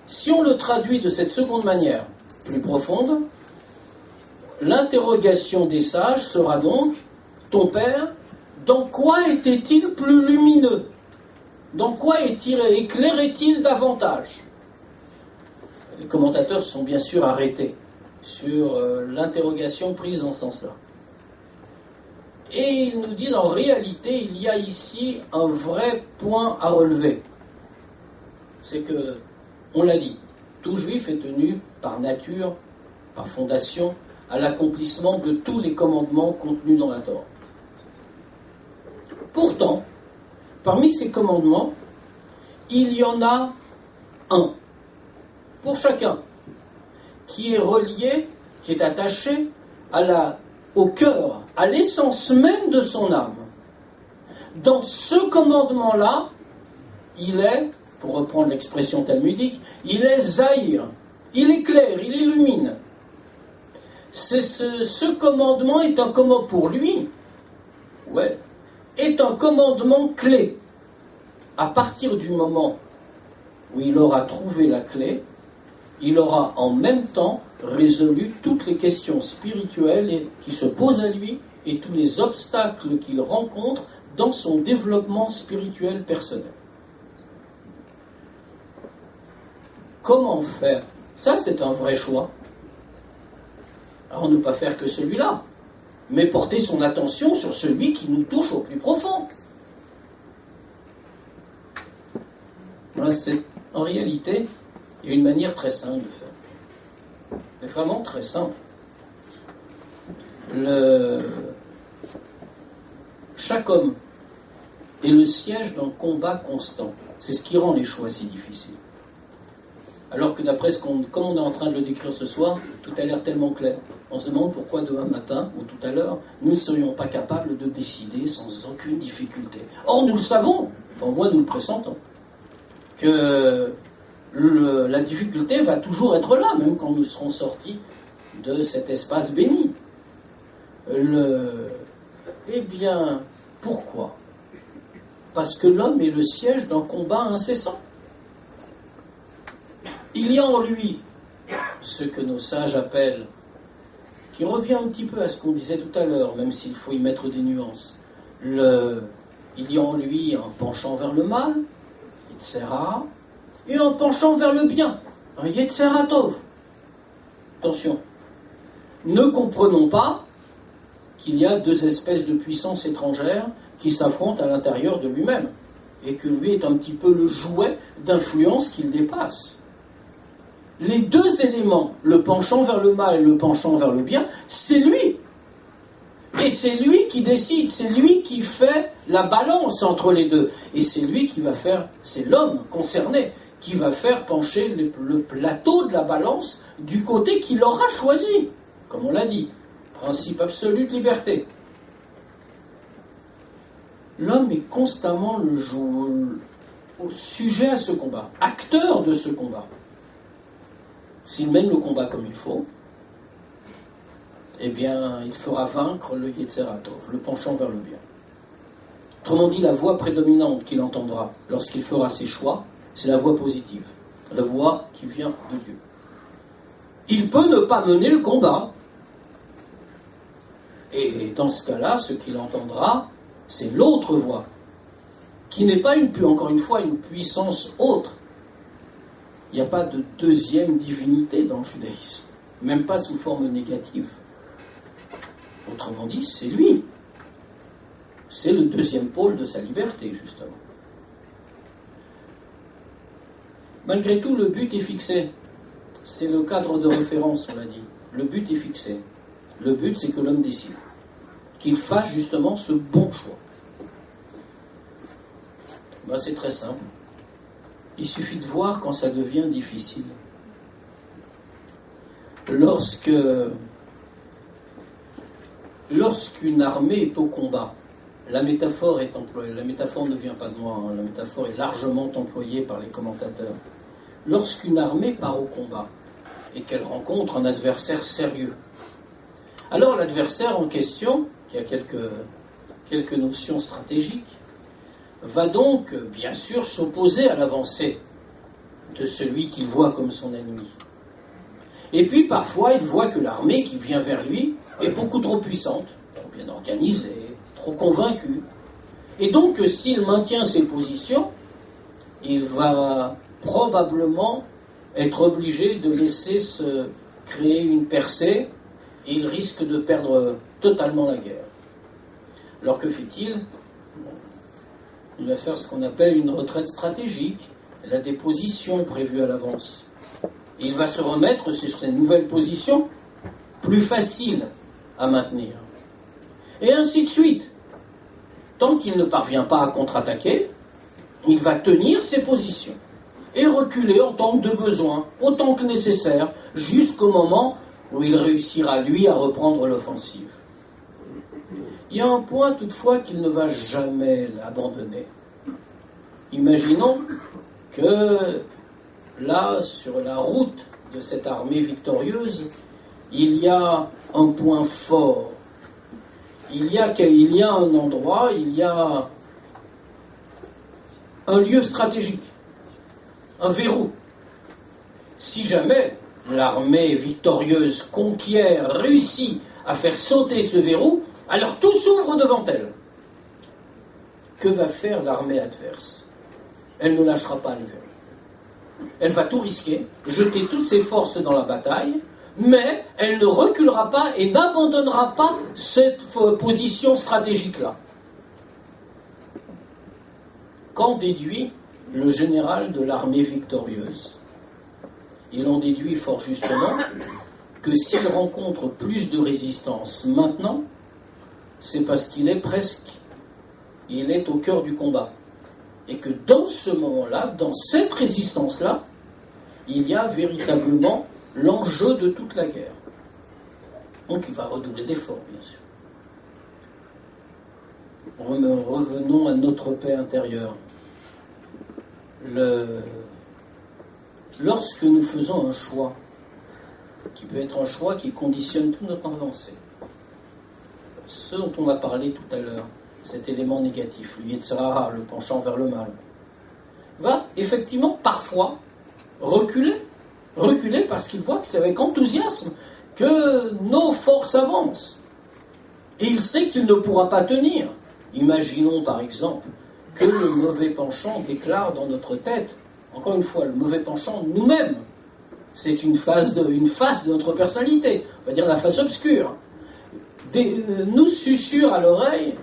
Si on le traduit de cette seconde manière, plus profonde, l'interrogation des sages sera donc « Ton père, dans quoi était-il plus lumineux? Dans quoi éclairait-il davantage ?» Les commentateurs sont bien sûr arrêtés sur l'interrogation prise dans ce sens-là. Et ils nous disent, en réalité, il y a ici un vrai point à relever. C'est que, on l'a dit, tout juif est tenu par nature, par fondation, à l'accomplissement de tous les commandements contenus dans la Torah. Pourtant, parmi ces commandements, il y en a un, pour chacun, qui est relié, qui est attaché au cœur, à l'essence même de son âme. Dans ce commandement-là, il est, pour reprendre l'expression talmudique, il est zahir, il éclaire, il illumine. Ce commandement est un commandement pour lui, est un commandement clé. À partir du moment où il aura trouvé la clé, il aura en même temps résolu toutes les questions spirituelles qui se posent à lui et tous les obstacles qu'il rencontre dans son développement spirituel personnel. Comment faire? Ça, c'est un vrai choix. Alors, ne pas faire que celui-là, mais porter son attention sur celui qui nous touche au plus profond. Voilà, en réalité, il y a une manière très simple de faire. Mais vraiment très simple. Chaque homme est le siège d'un combat constant. C'est ce qui rend les choix si difficiles. Alors que d'après comme on est en train de le décrire ce soir, tout a l'air tellement clair. On se demande pourquoi demain matin, ou tout à l'heure, nous ne serions pas capables de décider sans aucune difficulté. Or, nous le savons, au moins nous le pressentons, que la difficulté va toujours être là, même quand nous serons sortis de cet espace béni. Eh bien, pourquoi? Parce que l'homme est le siège d'un combat incessant. Il y a en lui ce que nos sages appellent, qui revient un petit peu à ce qu'on disait tout à l'heure, même s'il faut y mettre des nuances, il y a en lui un penchant vers le mal, Yetzera, et un penchant vers le bien, un Yetzera Tov. Attention, ne comprenons pas qu'il y a deux espèces de puissances étrangères qui s'affrontent à l'intérieur de lui-même, et que lui est un petit peu le jouet d'influence qu'il dépasse. Les deux éléments, le penchant vers le mal et le penchant vers le bien, c'est lui. Et c'est lui qui décide, c'est lui qui fait la balance entre les deux. Et c'est lui qui va faire, c'est l'homme concerné, qui va faire pencher le plateau de la balance du côté qu'il aura choisi. Comme on l'a dit, principe absolu de liberté. L'homme est constamment au sujet à ce combat, acteur de ce combat. S'il mène le combat comme il faut, eh bien, il fera vaincre le Yetzera Tov, le penchant vers le bien. Autrement dit, la voix prédominante qu'il entendra lorsqu'il fera ses choix, c'est la voix positive, la voix qui vient de Dieu. Il peut ne pas mener le combat. Et dans ce cas-là, ce qu'il entendra, c'est l'autre voix, qui n'est pas encore une fois une puissance autre. Il n'y a pas de deuxième divinité dans le judaïsme, même pas sous forme négative. Autrement dit, c'est lui. C'est le deuxième pôle de sa liberté, justement. Malgré tout, le but est fixé. C'est le cadre de référence, on l'a dit. Le but est fixé. Le but, c'est que l'homme décide. Qu'il fasse justement ce bon choix. C'est très simple. Il suffit de voir quand ça devient difficile. Lorsqu'une armée est au combat, la métaphore est employée. La métaphore ne vient pas de moi, la métaphore est largement employée par les commentateurs. Lorsqu'une armée part au combat et qu'elle rencontre un adversaire sérieux, alors l'adversaire en question, qui a quelques notions stratégiques, va donc, bien sûr, s'opposer à l'avancée de celui qu'il voit comme son ennemi. Et puis, parfois, il voit que l'armée qui vient vers lui est beaucoup trop puissante, trop bien organisée, trop convaincue. Et donc, s'il maintient ses positions, il va probablement être obligé de laisser se créer une percée, et il risque de perdre totalement la guerre. Alors que fait-il? Il va faire ce qu'on appelle une retraite stratégique. Il a des positions prévues à l'avance. Et il va se remettre sur ces nouvelles positions plus faciles à maintenir. Et ainsi de suite. Tant qu'il ne parvient pas à contre-attaquer, il va tenir ses positions et reculer en tant que de besoin, autant que nécessaire, jusqu'au moment où il réussira, lui, à reprendre l'offensive. Il y a un point, toutefois, qu'il ne va jamais abandonner. Imaginons que, là, sur la route de cette armée victorieuse, il y a un point fort. Il y a un endroit, il y a un lieu stratégique, un verrou. Si jamais l'armée victorieuse conquiert, réussit à faire sauter ce verrou, alors tout s'ouvre devant elle. Que va faire l'armée adverse? Elle ne lâchera pas le verrou. Elle va tout risquer, jeter toutes ses forces dans la bataille, mais elle ne reculera pas et n'abandonnera pas cette position stratégique-là. Qu'en déduit le général de l'armée victorieuse? Il en déduit fort justement que s'il rencontre plus de résistance maintenant, c'est parce qu'il est au cœur du combat. Et que dans ce moment-là, dans cette résistance-là, il y a véritablement l'enjeu de toute la guerre. Donc il va redoubler d'efforts, bien sûr. Revenons à notre paix intérieure. Lorsque nous faisons un choix, qui peut être un choix qui conditionne toute notre avancée, ce dont on a parlé tout à l'heure, cet élément négatif, le Yetzirah, le penchant vers le mal, va effectivement parfois reculer parce qu'il voit que c'est avec enthousiasme que nos forces avancent. Et il sait qu'il ne pourra pas tenir. Imaginons par exemple que le mauvais penchant déclare dans notre tête, encore une fois, le mauvais penchant nous-mêmes. C'est une face de notre personnalité, on va dire la face obscure. Nous susurre à l'oreille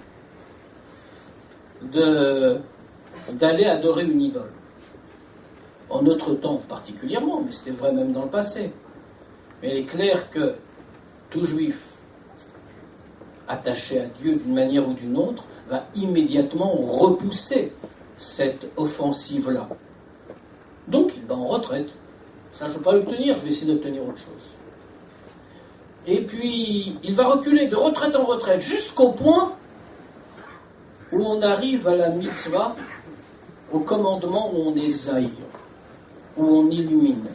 d'aller adorer une idole. En notre temps particulièrement, mais c'était vrai même dans le passé. Mais il est clair que tout juif attaché à Dieu d'une manière ou d'une autre va immédiatement repousser cette offensive-là. Donc il va en retraite. Ça, je ne peux pas l'obtenir, je vais essayer d'obtenir autre chose. Et puis, il va reculer de retraite en retraite jusqu'au point où on arrive à la mitzvah, au commandement où on est zahir, où on illumine,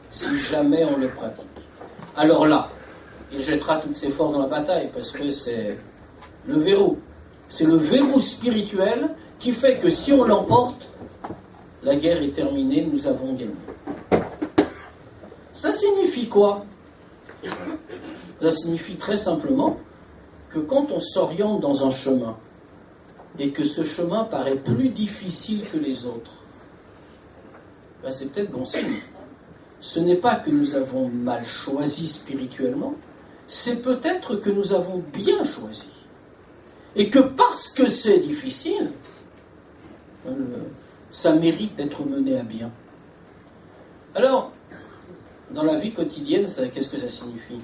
si jamais on le pratique. Alors là, il jettera toutes ses forces dans la bataille, parce que c'est le verrou. C'est le verrou spirituel qui fait que si on l'emporte, la guerre est terminée, nous avons gagné. Ça signifie quoi? Ça signifie très simplement que quand on s'oriente dans un chemin, et que ce chemin paraît plus difficile que les autres, ben c'est peut-être bon signe. Ce n'est pas que nous avons mal choisi spirituellement, c'est peut-être que nous avons bien choisi. Et que parce que c'est difficile, ça mérite d'être mené à bien. Alors, dans la vie quotidienne, qu'est-ce que ça signifie?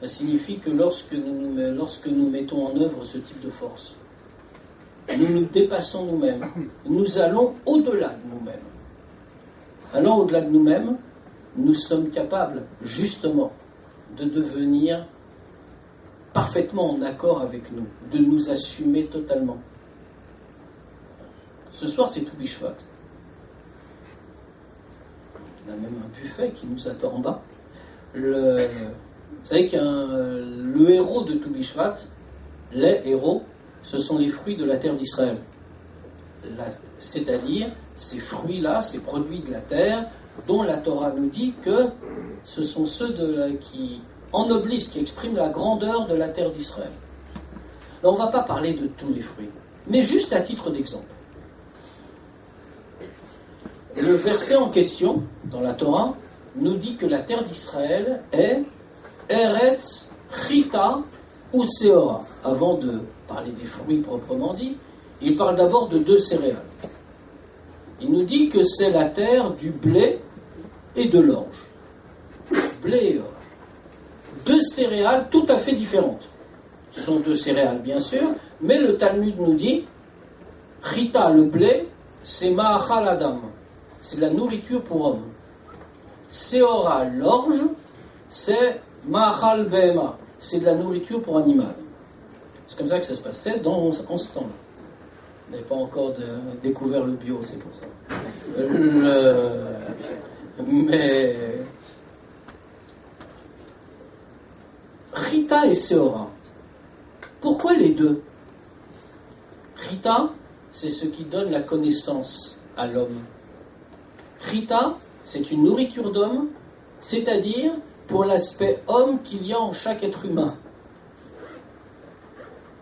Ça signifie que lorsque nous mettons en œuvre ce type de force, nous nous dépassons nous-mêmes. Nous allons au-delà de nous-mêmes. Allant au-delà de nous-mêmes, nous sommes capables, justement, de devenir parfaitement en accord avec nous, de nous assumer totalement. Ce soir, c'est Tou Bishvat. Il y a même un buffet qui nous attend en bas. Vous savez que le héros de Tou Bishvat, les héros, ce sont les fruits de la terre d'Israël. C'est-à-dire ces fruits-là, ces produits de la terre, dont la Torah nous dit que ce sont ceux qui ennoblissent, qui expriment la grandeur de la terre d'Israël. Alors on ne va pas parler de tous les fruits, mais juste à titre d'exemple. Le verset en question, dans la Torah, nous dit que la terre d'Israël est Eretz Chita ou Seora. Avant de parler des fruits proprement dit, il parle d'abord de deux céréales. Il nous dit que c'est la terre du blé et de l'orge. Blé et orge. Deux céréales tout à fait différentes. Ce sont deux céréales, bien sûr, mais le Talmud nous dit Chita, le blé, c'est Ma'achal Adam. C'est de la nourriture pour homme. Seora, l'orge, c'est Ma'achal Behema. C'est de la nourriture pour animal. C'est comme ça que ça se passait en ce temps-là. Vous n'avez pas encore découvert le bio, c'est pour ça. Mais Chita et Seora. Pourquoi les deux? Chita, c'est ce qui donne la connaissance à l'homme. Chita, c'est une nourriture d'homme, c'est-à-dire pour l'aspect homme qu'il y a en chaque être humain.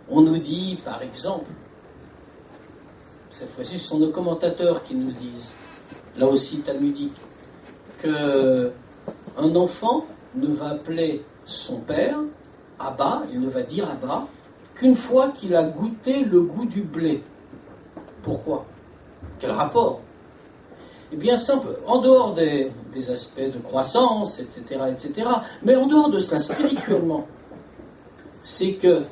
On nous dit, par exemple, cette fois-ci ce sont nos commentateurs qui nous le disent, là aussi talmudique, qu'un enfant ne va appeler son père Abba, il ne va dire Abba, qu'une fois qu'il a goûté le goût du blé. Pourquoi? Quel rapport? Eh bien, simple, en dehors des aspects de croissance, etc., mais en dehors de cela, spirituellement, c'est que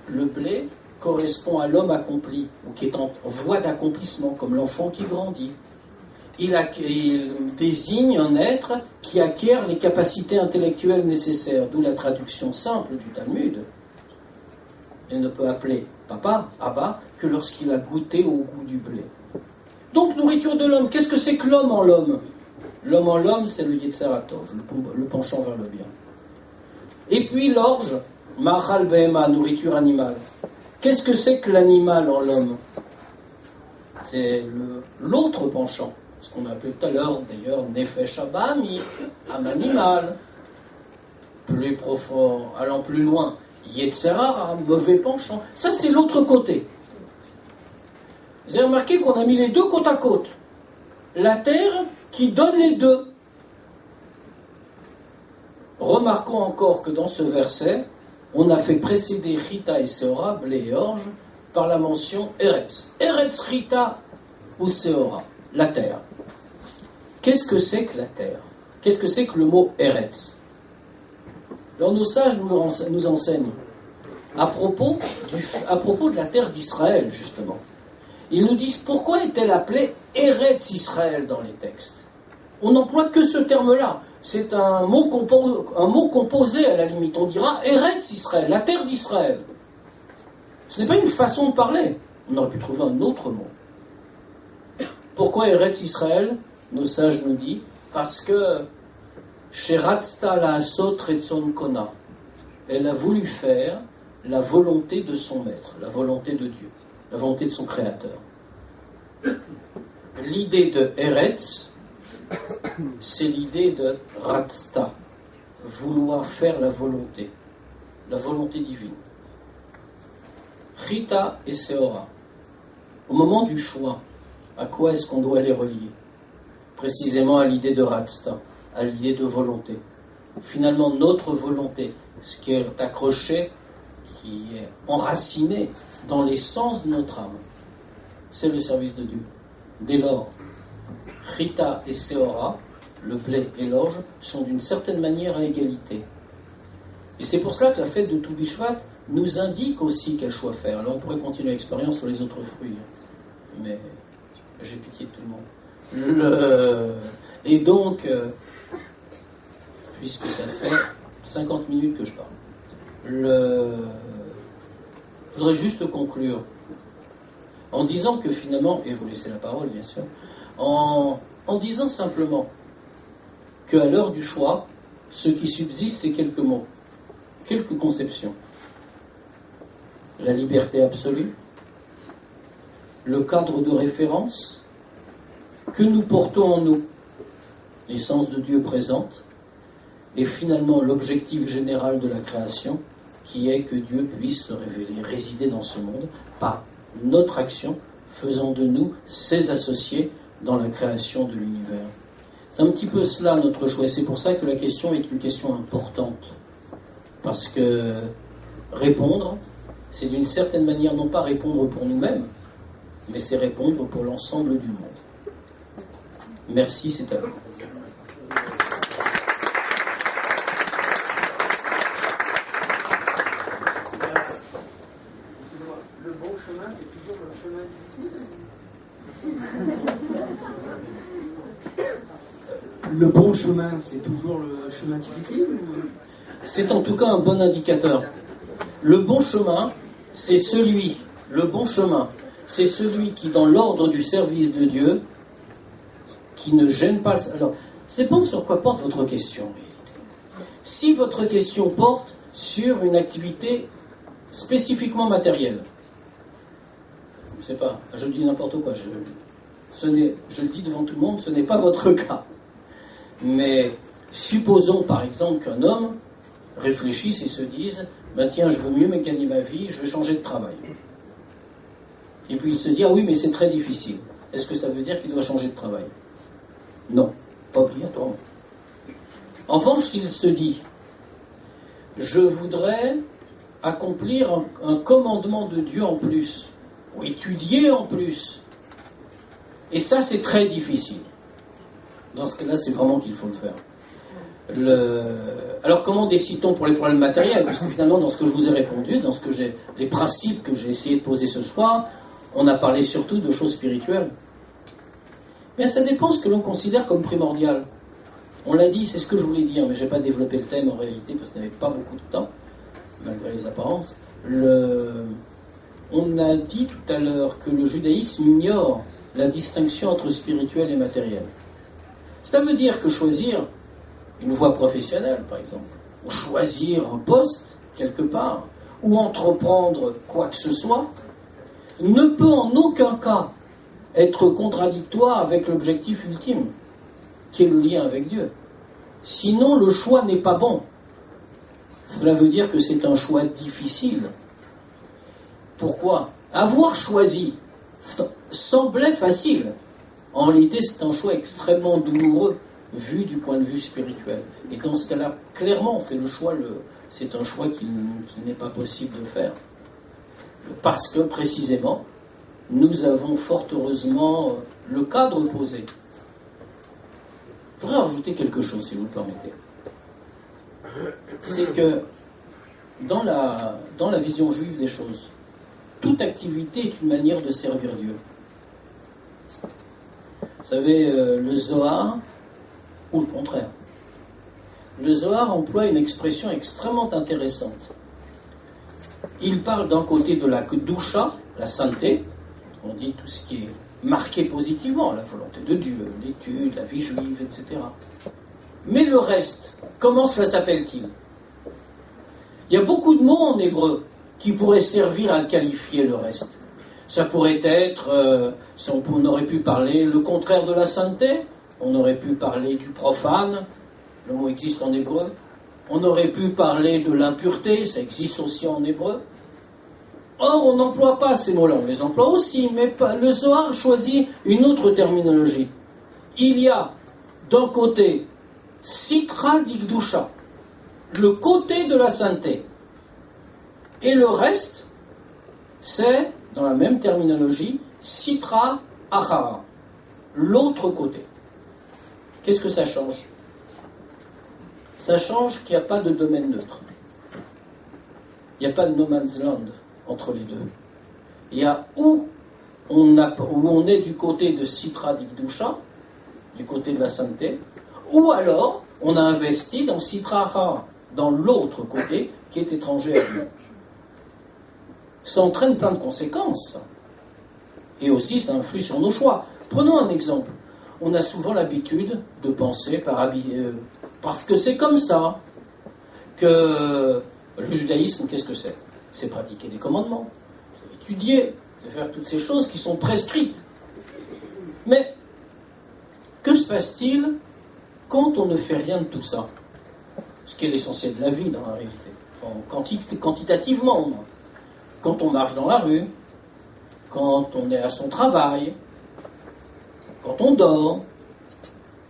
le blé correspond à l'homme accompli, ou qui est en voie d'accomplissement, comme l'enfant qui grandit. Il désigne un être qui acquiert les capacités intellectuelles nécessaires, d'où la traduction simple du Talmud. Il ne peut appeler papa, Abba, que lorsqu'il a goûté au goût du blé. Donc, nourriture de l'homme. Qu'est-ce que c'est que l'homme en l'homme? L'homme en l'homme, c'est le Yetzeratov, le penchant vers le bien. Et puis l'orge, Ma'achal Behema, nourriture animale. Qu'est-ce que c'est que l'animal en l'homme? C'est l'autre penchant. Ce qu'on a appelé tout à l'heure, d'ailleurs, Nefesh Abami, âme animale. Plus profond, allant plus loin, Yetzerara, mauvais penchant. Ça, c'est l'autre côté. Vous avez remarqué qu'on a mis les deux côte à côte. La terre qui donne les deux. Remarquons encore que dans ce verset, on a fait précéder Chita et Seora, blé et orge, par la mention Eretz. Eretz, Chita ou Seora, la terre. Qu'est-ce que c'est que la terre? Qu'est-ce que c'est que le mot Eretz? Alors nos sages nous enseignent à propos de la terre d'Israël, justement. Ils nous disent pourquoi est-elle appelée Eretz Israël dans les textes. On n'emploie que ce terme-là. C'est un mot composé à la limite. On dira Eretz Israël, la terre d'Israël. Ce n'est pas une façon de parler. On aurait pu trouver un autre mot. Pourquoi Eretz Israël? Nos sages nous disent parce que Sheratzta la'asot retzon kona. Elle a voulu faire la volonté de son maître, la volonté de Dieu, la volonté de son créateur. L'idée de Eretz, c'est l'idée de Ratzta, vouloir faire la volonté divine. Chita et Seora. Au moment du choix, à quoi est-ce qu'on doit les relier? Précisément à l'idée de Ratzta, à l'idée de volonté. Finalement, notre volonté, ce qui est accroché, qui est enraciné dans l'essence de notre âme, c'est le service de Dieu. Dès lors, Chita et Seora, le blé et l'orge, sont d'une certaine manière à égalité. Et c'est pour cela que la fête de Tou Bishvat nous indique aussi quel choix faire. Alors on pourrait continuer l'expérience sur les autres fruits, mais j'ai pitié de tout le monde. Et donc, puisque ça fait 50 minutes que je parle, je voudrais juste conclure en disant que finalement, et vous laissez la parole bien sûr, en disant simplement qu'à l'heure du choix, ce qui subsiste, c'est quelques mots, quelques conceptions. La liberté absolue, le cadre de référence, que nous portons en nous, l'essence de Dieu présente, et finalement l'objectif général de la création, qui est que Dieu puisse se révéler, résider dans ce monde, par notre action, faisant de nous ses associés dans la création de l'univers. C'est un petit peu cela notre choix, et c'est pour ça que la question est une question importante. Parce que Répondre, c'est d'une certaine manière non pas répondre pour nous-mêmes, mais c'est répondre pour l'ensemble du monde. Merci, c'est à vous.
Le bon chemin, c'est toujours le chemin difficile. Le bon chemin, c'est toujours le chemin difficile ou...
C'est en tout cas un bon indicateur. Le bon chemin, c'est celui qui, dans l'ordre du service de Dieu, qui ne gêne pas... Alors, ça dépend sur quoi porte votre question, en réalité. Si votre question porte sur une activité spécifiquement matérielle, je ne sais pas, je dis n'importe quoi, je le dis devant tout le monde, ce n'est pas votre cas. Mais supposons par exemple qu'un homme réfléchisse et se dise ben tiens, je veux mieux me gagner ma vie, je vais changer de travail. Et puis il se dit ah oui, mais c'est très difficile. Est-ce que ça veut dire qu'il doit changer de travail? Non, pas obligatoirement. En revanche, s'il se dit je voudrais accomplir un commandement de Dieu en plus, ou étudier en plus, et ça c'est très difficile. Dans ce cas-là, c'est vraiment qu'il faut le faire. Alors comment décide-t-on pour les problèmes matériels? Parce que finalement, dans ce que je vous ai répondu, dans les principes que j'ai essayé de poser ce soir, on a parlé surtout de choses spirituelles. Mais ça dépend ce que l'on considère comme primordial. On l'a dit, c'est ce que je voulais dire, mais je n'ai pas développé le thème en réalité, parce qu'on n'avait pas beaucoup de temps, malgré les apparences. On a dit tout à l'heure que le judaïsme ignore la distinction entre spirituel et matériel. Ça veut dire que choisir une voie professionnelle, par exemple, ou choisir un poste, quelque part, ou entreprendre quoi que ce soit, ne peut en aucun cas être contradictoire avec l'objectif ultime, qui est le lien avec Dieu. Sinon, le choix n'est pas bon. Cela veut dire que c'est un choix difficile. Pourquoi? Avoir choisi semblait facile. En réalité, c'est un choix extrêmement douloureux, vu du point de vue spirituel. Et dans ce cas-là, clairement, on fait le choix, c'est un choix qu'il n'est pas possible de faire. Parce que, précisément, nous avons fort heureusement le cadre posé. Je voudrais rajouter quelque chose, si vous le permettez. C'est que, dans la vision juive des choses, toute activité est une manière de servir Dieu. Vous savez, le Zohar, ou le contraire. Le Zohar emploie une expression extrêmement intéressante. Il parle d'un côté de la Kedusha, la sainteté, on dit tout ce qui est marqué positivement, la volonté de Dieu, l'étude, la vie juive, etc. Mais le reste, comment cela s'appelle-t-il? Il y a beaucoup de mots en hébreu qui pourraient servir à qualifier le reste. Ça pourrait être, on aurait pu parler le contraire de la sainteté, on aurait pu parler du profane, le mot existe en hébreu, on aurait pu parler de l'impureté, ça existe aussi en hébreu. Or, on n'emploie pas ces mots-là, on les emploie aussi, mais le Zohar choisit une autre terminologie. Il y a, d'un côté, Sitra d'Ikdusha, le côté de la sainteté, et le reste, c'est, dans la même terminologie, Sitra Achara, l'autre côté. Qu'est-ce que ça change? Ça change qu'il n'y a pas de domaine neutre. Il n'y a pas de no man's land entre les deux. Il y a où on est du côté de Sitra d'Ikdusha, du côté de la sainteté, ou alors on a investi dans Sitra Achara, dans l'autre côté qui est étranger à Dieu. Ça entraîne plein de conséquences. Et aussi, ça influe sur nos choix. Prenons un exemple. On a souvent l'habitude de penser parce que c'est comme ça que le judaïsme, qu'est-ce que c'est? C'est pratiquer des commandements, c'est étudier, c'est faire toutes ces choses qui sont prescrites. Mais que se passe-t-il quand on ne fait rien de tout ça? Ce qui est l'essentiel de la vie dans la réalité. Enfin, quantitativement au moins. Quand on marche dans la rue, quand on est à son travail, quand on dort,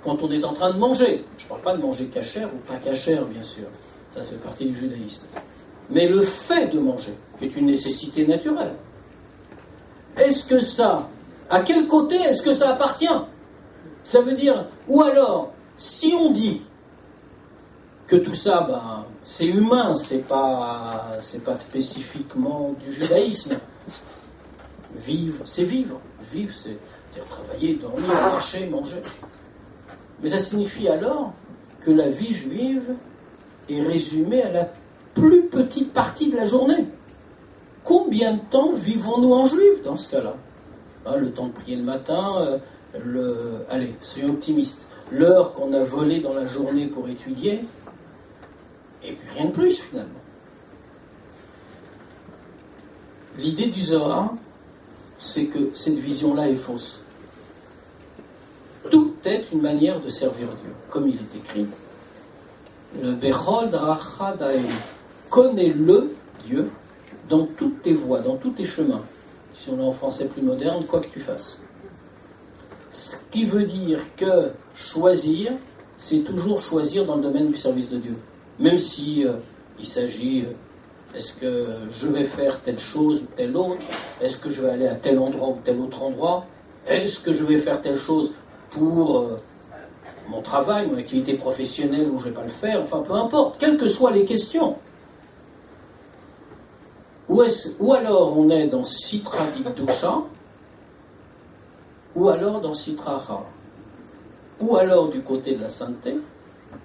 quand on est en train de manger. Je ne parle pas de manger cachère ou pas cachère, bien sûr. Ça fait partie du judaïsme. mais le fait de manger, qui est une nécessité naturelle. Est-ce que ça, à quel côté est-ce que ça appartient? Ça veut dire, ou alors, si on dit que tout ça, c'est humain, c'est pas spécifiquement du judaïsme. Vivre, c'est vivre. Vivre, c'est travailler, dormir, marcher, manger. Mais ça signifie alors que la vie juive est résumée à la plus petite partie de la journée. Combien de temps vivons-nous en juif dans ce cas-là? Le temps de prier le matin, allez, soyons optimistes, l'heure qu'on a volée dans la journée pour étudier, et puis rien de plus finalement. L'idée du Zohar, c'est que cette vision-là est fausse. Tout est une manière de servir Dieu, comme il est écrit. Le Bechol Dracha Daem, connais-le, Dieu, dans toutes tes voies, dans tous tes chemins. Si on est en français plus moderne, quoi que tu fasses. Ce qui veut dire que choisir, c'est toujours choisir dans le domaine du service de Dieu. Même si il s'agit, est-ce que je vais faire telle chose ou telle autre? Est-ce que je vais aller à tel endroit ou tel autre endroit? Est-ce que je vais faire telle chose pour mon travail, mon activité professionnelle, ou je ne vais pas le faire? Enfin, peu importe, quelles que soient les questions. Ou alors on est dans Sitra Dikdusha, ou alors dans Sitra Achara. Ou alors du côté de la sainteté,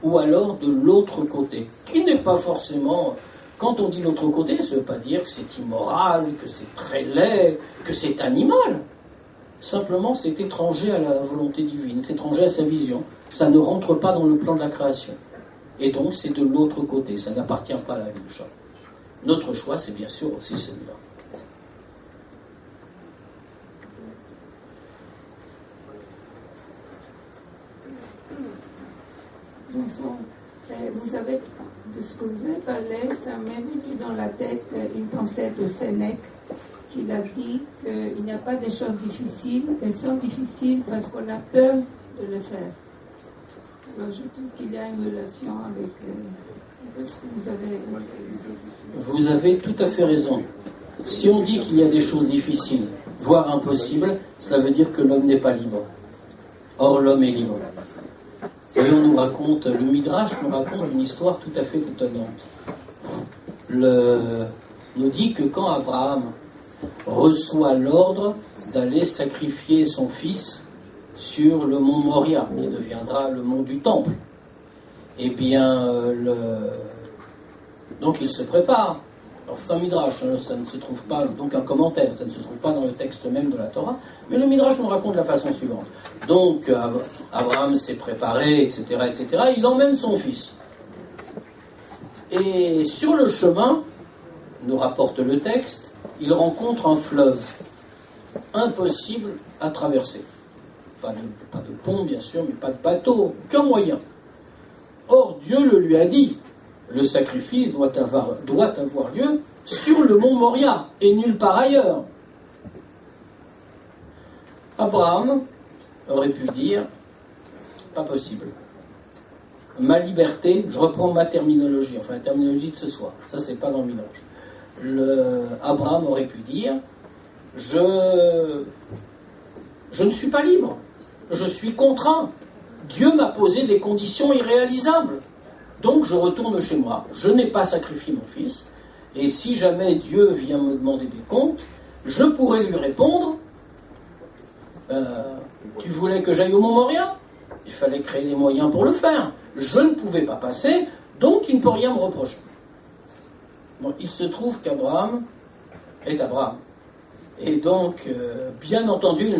ou alors de l'autre côté, qui n'est pas forcément... Quand on dit l'autre côté, ça ne veut pas dire que c'est immoral, que c'est très laid, que c'est animal. Simplement, c'est étranger à la volonté divine, c'est étranger à sa vision. Ça ne rentre pas dans le plan de la création. Et donc, c'est de l'autre côté, ça n'appartient pas à la Kedusha. Notre choix, c'est bien sûr aussi celui-là.
Bonsoir. Vous avez, de ce que vous avez parlé, ça m'est venu dans la tête une pensée de Sénèque, qu'il a dit qu'il n'y a pas de choses difficiles, elles sont difficiles parce qu'on a peur de les faire. Alors je trouve qu'il y a une relation avec ce que vous avez exprimé.
Vous avez tout à fait raison. Si on dit qu'il y a des choses difficiles, voire impossibles, cela veut dire que l'homme n'est pas libre. Or, l'homme est libre. Vous savez, le Midrash nous raconte une histoire tout à fait étonnante. Nous dit que quand Abraham reçoit l'ordre d'aller sacrifier son fils sur le mont Moria, qui deviendra le mont du temple, eh bien, donc il se prépare. Alors c'est un Midrash, ça ne se trouve pas, donc un commentaire, ça ne se trouve pas dans le texte même de la Torah, mais le Midrash nous raconte de la façon suivante. Donc Abraham s'est préparé, etc., etc., il emmène son fils. Et sur le chemin, nous rapporte le texte, il rencontre un fleuve impossible à traverser. Pas de pont, bien sûr, mais pas de bateau, aucun moyen. Or, Dieu le lui a dit. Le sacrifice doit avoir lieu sur le mont Moria et nulle part ailleurs. Abraham aurait pu dire, pas possible. Ma liberté, je reprends ma terminologie, enfin la terminologie de ce soir, ça c'est pas dans le Midrash. Abraham aurait pu dire, je ne suis pas libre, je suis contraint. Dieu m'a posé des conditions irréalisables. Donc je retourne chez moi, je n'ai pas sacrifié mon fils, et si jamais Dieu vient me demander des comptes, je pourrais lui répondre, tu voulais que j'aille au Mont Moria? Il fallait créer les moyens pour le faire. Je ne pouvais pas passer, donc tu ne peux rien me reprocher. Bon, il se trouve qu'Abraham est Abraham. Et donc, bien entendu, il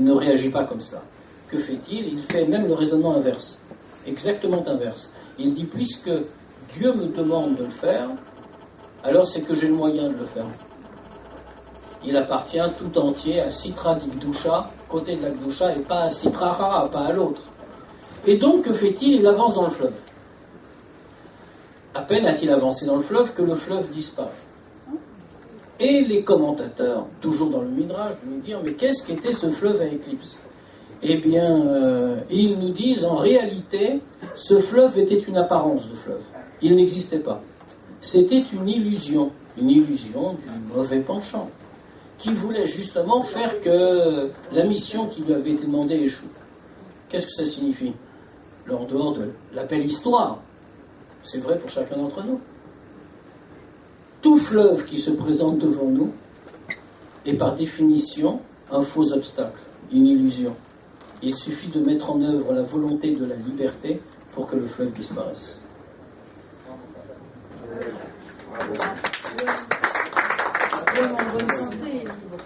ne réagit pas comme cela. Que fait-il? Il fait même le raisonnement inverse, exactement inverse. Il dit, puisque Dieu me demande de le faire, alors c'est que j'ai le moyen de le faire. Il appartient tout entier à Sitra Dikdusha, côté de la Kdusha, et pas à Sitra Achara, pas à l'autre. Et donc, que fait-il? Il avance dans le fleuve. À peine a-t-il avancé dans le fleuve que le fleuve disparaît. Et les commentateurs, toujours dans le Midrash, nous disent, mais qu'est-ce qu'était ce fleuve à éclipse? Eh bien, ils nous disent, en réalité, ce fleuve était une apparence de fleuve. Il n'existait pas. c'était une illusion du mauvais penchant, qui voulait justement faire que la mission qui lui avait été demandée échoue. Qu'est-ce que ça signifie? En dehors de la belle histoire, c'est vrai pour chacun d'entre nous. Tout fleuve qui se présente devant nous est par définition un faux obstacle, une illusion. Il suffit de mettre en œuvre la volonté de la liberté pour que le fleuve disparaisse.
L'homme en bonne santé est libre.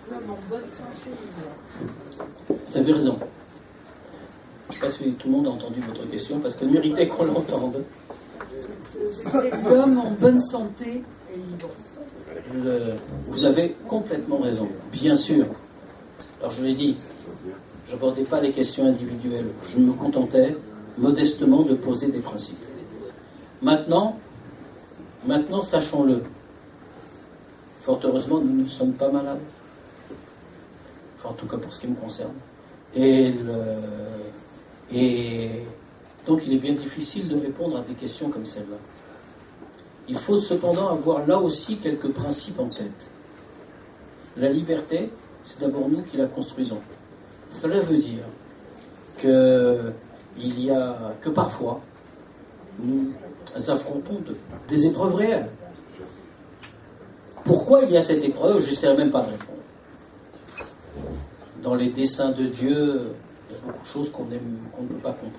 L'homme en bonne santé est libre.
Vous avez raison. Je ne sais pas si tout le monde a entendu votre question, parce qu'elle méritait qu'on l'entende.
L'homme en bonne santé est libre.
Vous avez complètement raison, bien sûr. Alors je l'ai dit, je n'abordais pas les questions individuelles. Je me contentais modestement de poser des principes. Maintenant, sachons-le. Fort heureusement, nous ne sommes pas malades. Enfin, en tout cas pour ce qui me concerne. Et donc il est bien difficile de répondre à des questions comme celle-là. Il faut cependant avoir là aussi quelques principes en tête. La liberté, c'est d'abord nous qui la construisons. Cela veut dire que parfois, nous affrontons des épreuves réelles. Pourquoi il y a cette épreuve? Je n'essaierai même pas de répondre. Dans les desseins de Dieu, il y a beaucoup de choses qu'on ne peut pas comprendre.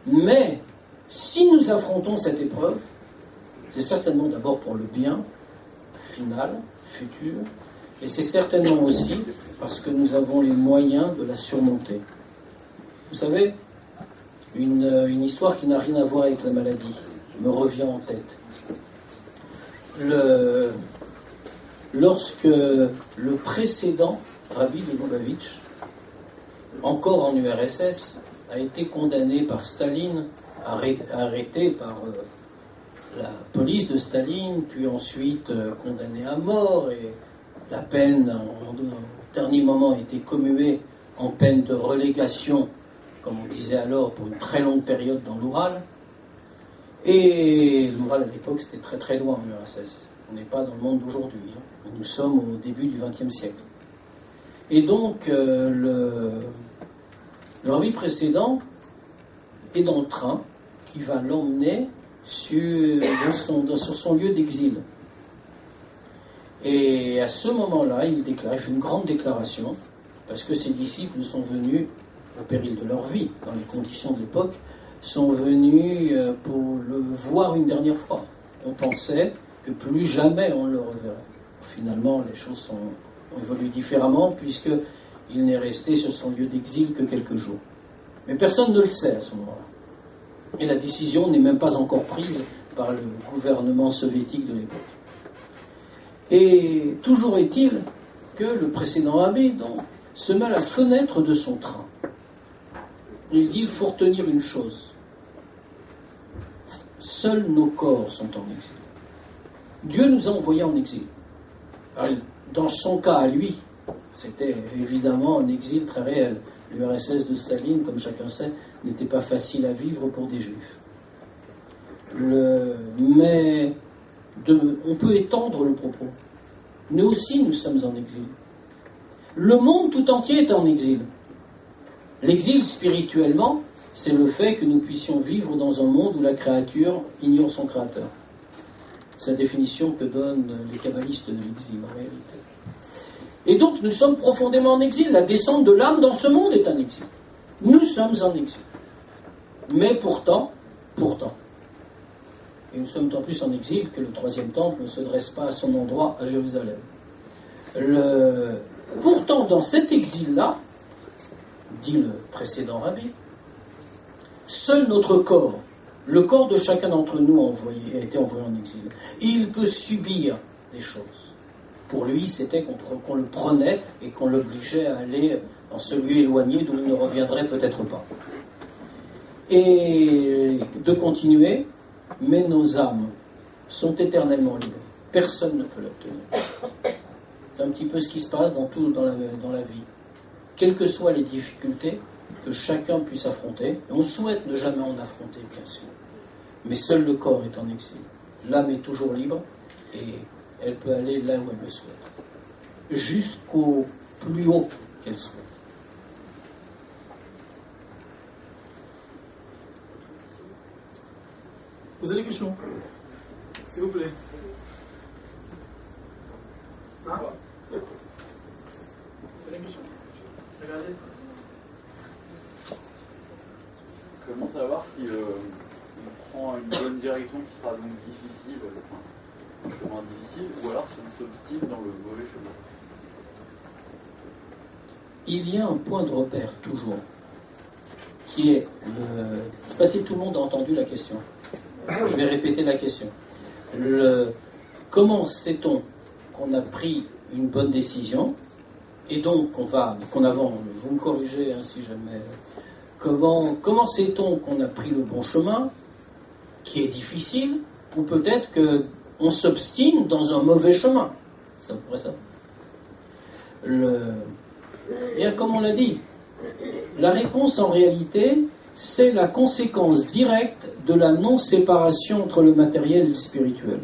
Mais, si nous affrontons cette épreuve, c'est certainement d'abord pour le bien final, futur, et c'est certainement aussi parce que nous avons les moyens de la surmonter. Vous savez, une histoire qui n'a rien à voir avec la maladie me revient en tête. Lorsque le précédent Rabbi de Lubavitch, encore en URSS, a été condamné par Staline, arrêté par la police de Staline, puis ensuite condamné à mort, et la peine, au dernier moment, a été commuée en peine de relégation, comme on disait alors, pour une très longue période dans l'Oural. Et l'Oural, à l'époque, c'était très très loin en URSS. On n'est pas dans le monde d'aujourd'hui. Hein. Nous sommes au début du XXe siècle. Et donc, le rabbi précédent est dans le train qui va l'emmener sur son lieu d'exil. Et à ce moment-là, il fait une grande déclaration, parce que ses disciples sont venus, au péril de leur vie, dans les conditions de l'époque, sont venus pour le voir une dernière fois. On pensait que plus jamais on le reverrait. Finalement, les choses ont évolué différemment, puisqu'il n'est resté sur son lieu d'exil que quelques jours. Mais personne ne le sait à ce moment-là. Et la décision n'est même pas encore prise par le gouvernement soviétique de l'époque. Et toujours est-il que le précédent abbé donc, se met à la fenêtre de son train. Il dit, il faut retenir une chose. Seuls nos corps sont en exil. Dieu nous a envoyés en exil. Alors, dans son cas à lui, c'était évidemment un exil très réel. L'URSS de Staline, comme chacun sait, n'était pas facile à vivre pour des juifs. Mais on peut étendre le propos. Nous aussi, nous sommes en exil. Le monde tout entier est en exil. L'exil, spirituellement, c'est le fait que nous puissions vivre dans un monde où la créature ignore son créateur. C'est la définition que donnent les kabbalistes de l'exil, en réalité. Et donc, nous sommes profondément en exil. La descente de l'âme dans ce monde est un exil. Nous sommes en exil. Mais pourtant, et nous sommes en plus en exil que le troisième temple ne se dresse pas à son endroit à Jérusalem. Pourtant, dans cet exil-là, dit le précédent rabbi, seul notre corps, le corps de chacun d'entre nous a été envoyé en exil. Il peut subir des choses. Pour lui, c'était qu'on le prenait et qu'on l'obligeait à aller dans ce lieu éloigné d'où il ne reviendrait peut-être pas. Et de continuer, mais nos âmes sont éternellement libres. Personne ne peut l'obtenir. C'est un petit peu ce qui se passe dans la vie. Quelles que soient les difficultés que chacun puisse affronter, et on souhaite ne jamais en affronter, bien sûr. mais seul le corps est en exil. L'âme est toujours libre et elle peut aller là où elle le souhaite, jusqu'au plus haut qu'elle souhaite.
Vous avez des questions? S'il vous plaît. Hein? Vous avez des questions? Regardez.
Comment savoir si on prend une bonne direction qui sera donc difficile, un chemin difficile, ou alors si on s'obstine dans le mauvais chemin?
Il y a un point de repère, toujours, qui est le... Je ne sais pas si tout le monde a entendu la question. Je vais répéter la question. Comment sait-on qu'on a pris une bonne décision, et donc qu'on avance, vous me corrigez hein, si jamais... Comment sait-on qu'on a pris le bon chemin, qui est difficile, ou peut-être qu'on s'obstine dans un mauvais chemin? C'est à peu près ça. Bien, comme on l'a dit, la réponse en réalité, c'est la conséquence directe de la non-séparation entre le matériel et le spirituel.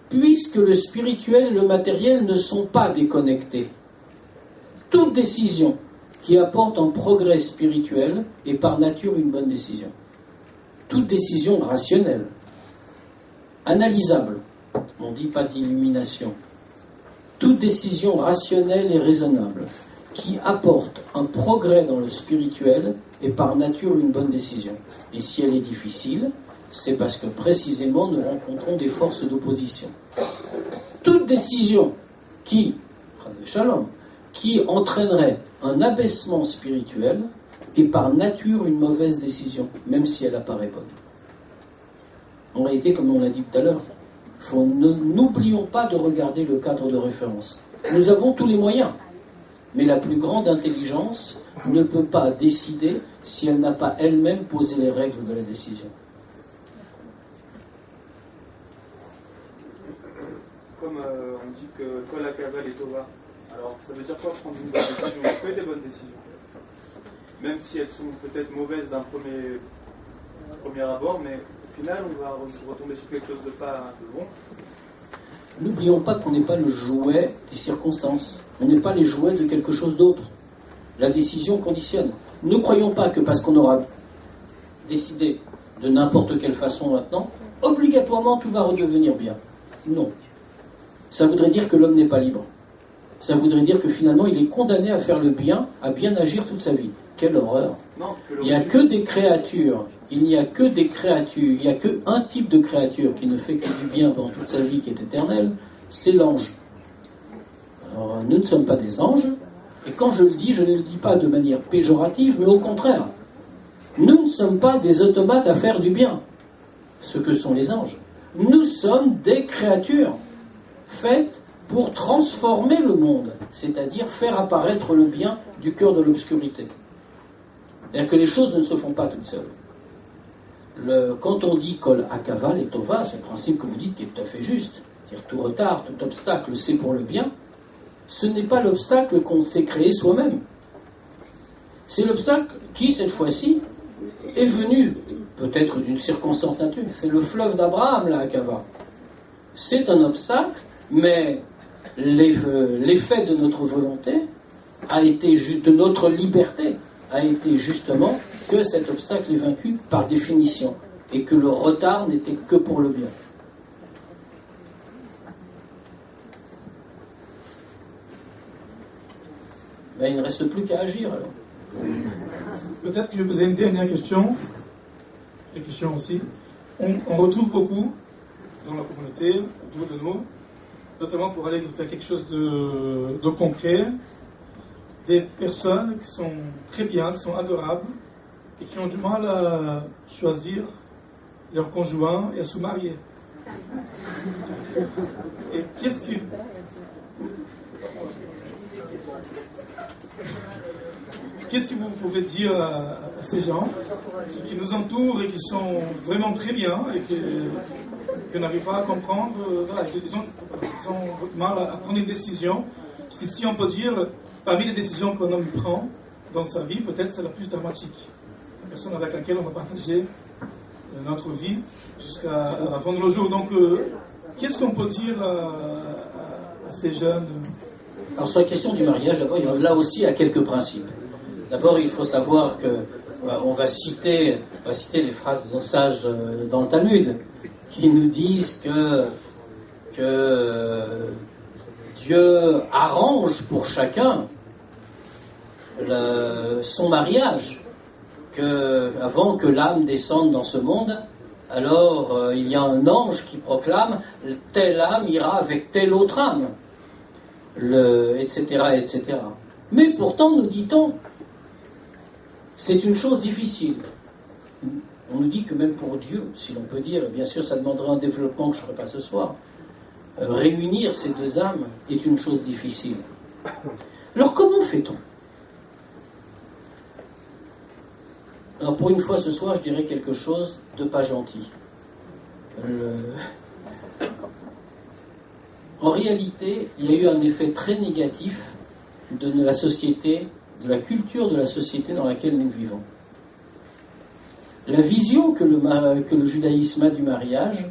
Puisque le spirituel et le matériel ne sont pas déconnectés, toute décision qui apporte un progrès spirituel est par nature une bonne décision. Toute décision rationnelle, analysable, on ne dit pas d'illumination, toute décision rationnelle et raisonnable qui apporte un progrès dans le spirituel est par nature une bonne décision. Et si elle est difficile, c'est parce que précisément nous rencontrons des forces d'opposition. Toute décision qui entraînerait un abaissement spirituel est par nature une mauvaise décision, même si elle apparaît bonne. En réalité, comme on l'a dit tout à l'heure, n'oublions pas de regarder le cadre de référence. Nous avons tous les moyens, mais la plus grande intelligence ne peut pas décider si elle n'a pas elle-même posé les règles de la décision.
Comme on dit que Kol HaKaval est Tova, alors ça veut dire quoi prendre une bonne décision? On fait des bonnes décisions, même si elles sont peut-être mauvaises d'un premier abord, mais au final on va retomber sur quelque chose de pas un peu bon.
N'oublions pas qu'on n'est pas le jouet des circonstances. On n'est pas les jouets de quelque chose d'autre. La décision conditionne. Ne croyons pas que parce qu'on aura décidé de n'importe quelle façon maintenant, obligatoirement tout va redevenir bien. Non. Ça voudrait dire que l'homme n'est pas libre. Ça voudrait dire que finalement il est condamné à faire le bien, à bien agir toute sa vie. Quelle horreur!
Non,
il n'y a que des créatures, il n'y a qu'un type de créature qui ne fait que du bien pendant toute sa vie, qui est éternel, c'est l'ange. Alors nous ne sommes pas des anges, et quand je le dis, je ne le dis pas de manière péjorative, mais au contraire. Nous ne sommes pas des automates à faire du bien, ce que sont les anges. Nous sommes des créatures faites pour transformer le monde, c'est-à-dire faire apparaître le bien du cœur de l'obscurité. C'est-à-dire que les choses ne se font pas toutes seules. Quand on dit Kol HaKaval et Tova, c'est le principe que vous dites qui est tout à fait juste. C'est-à-dire tout retard, tout obstacle, c'est pour le bien. Ce n'est pas l'obstacle qu'on s'est créé soi-même. C'est l'obstacle qui, cette fois-ci, est venu, peut-être d'une circonstance naturelle. C'est le fleuve d'Abraham, la Hakava. C'est un obstacle, mais l'effet de notre volonté a été de notre liberté a été justement que cet obstacle est vaincu par définition et que le retard n'était que pour le bien. Ben, il ne reste plus qu'à agir alors.
Peut-être que je vais poser une dernière question. Des questions aussi. On retrouve beaucoup dans la communauté, autour de nous, notamment pour aller faire quelque chose de concret, des personnes qui sont très bien, qui sont adorables, et qui ont du mal à choisir leur conjoint et à se marier. Et qu'est-ce que vous pouvez dire à ces gens qui nous entourent et qui sont vraiment très bien et qui n'arrivent pas à comprendre, voilà, ils ont mal à prendre une décision, parce que si on peut dire, parmi les décisions qu'un homme prend dans sa vie, peut-être c'est la plus dramatique, la personne avec laquelle on va partager notre vie jusqu'à la fin de nos jours. Donc, qu'est-ce qu'on peut dire à ces jeunes?
Alors sur la question du mariage, d'abord, il y a là aussi à quelques principes. D'abord, il faut savoir que on va citer les phrases de nos sages dans le Talmud qui nous disent que Dieu arrange pour chacun son mariage, avant que l'âme descende dans ce monde. Alors il y a un ange qui proclame telle âme ira avec telle autre âme, etc., etc. Mais pourtant, nous dit-on, c'est une chose difficile. On nous dit que même pour Dieu, si l'on peut dire, bien sûr ça demanderait un développement que je ne ferai pas ce soir, réunir ces deux âmes est une chose difficile. Alors comment fait-on? Alors pour une fois ce soir, je dirais quelque chose de pas gentil. En réalité, il y a eu un effet très négatif de la société, de la culture de la société dans laquelle nous vivons. La vision que le judaïsme a du mariage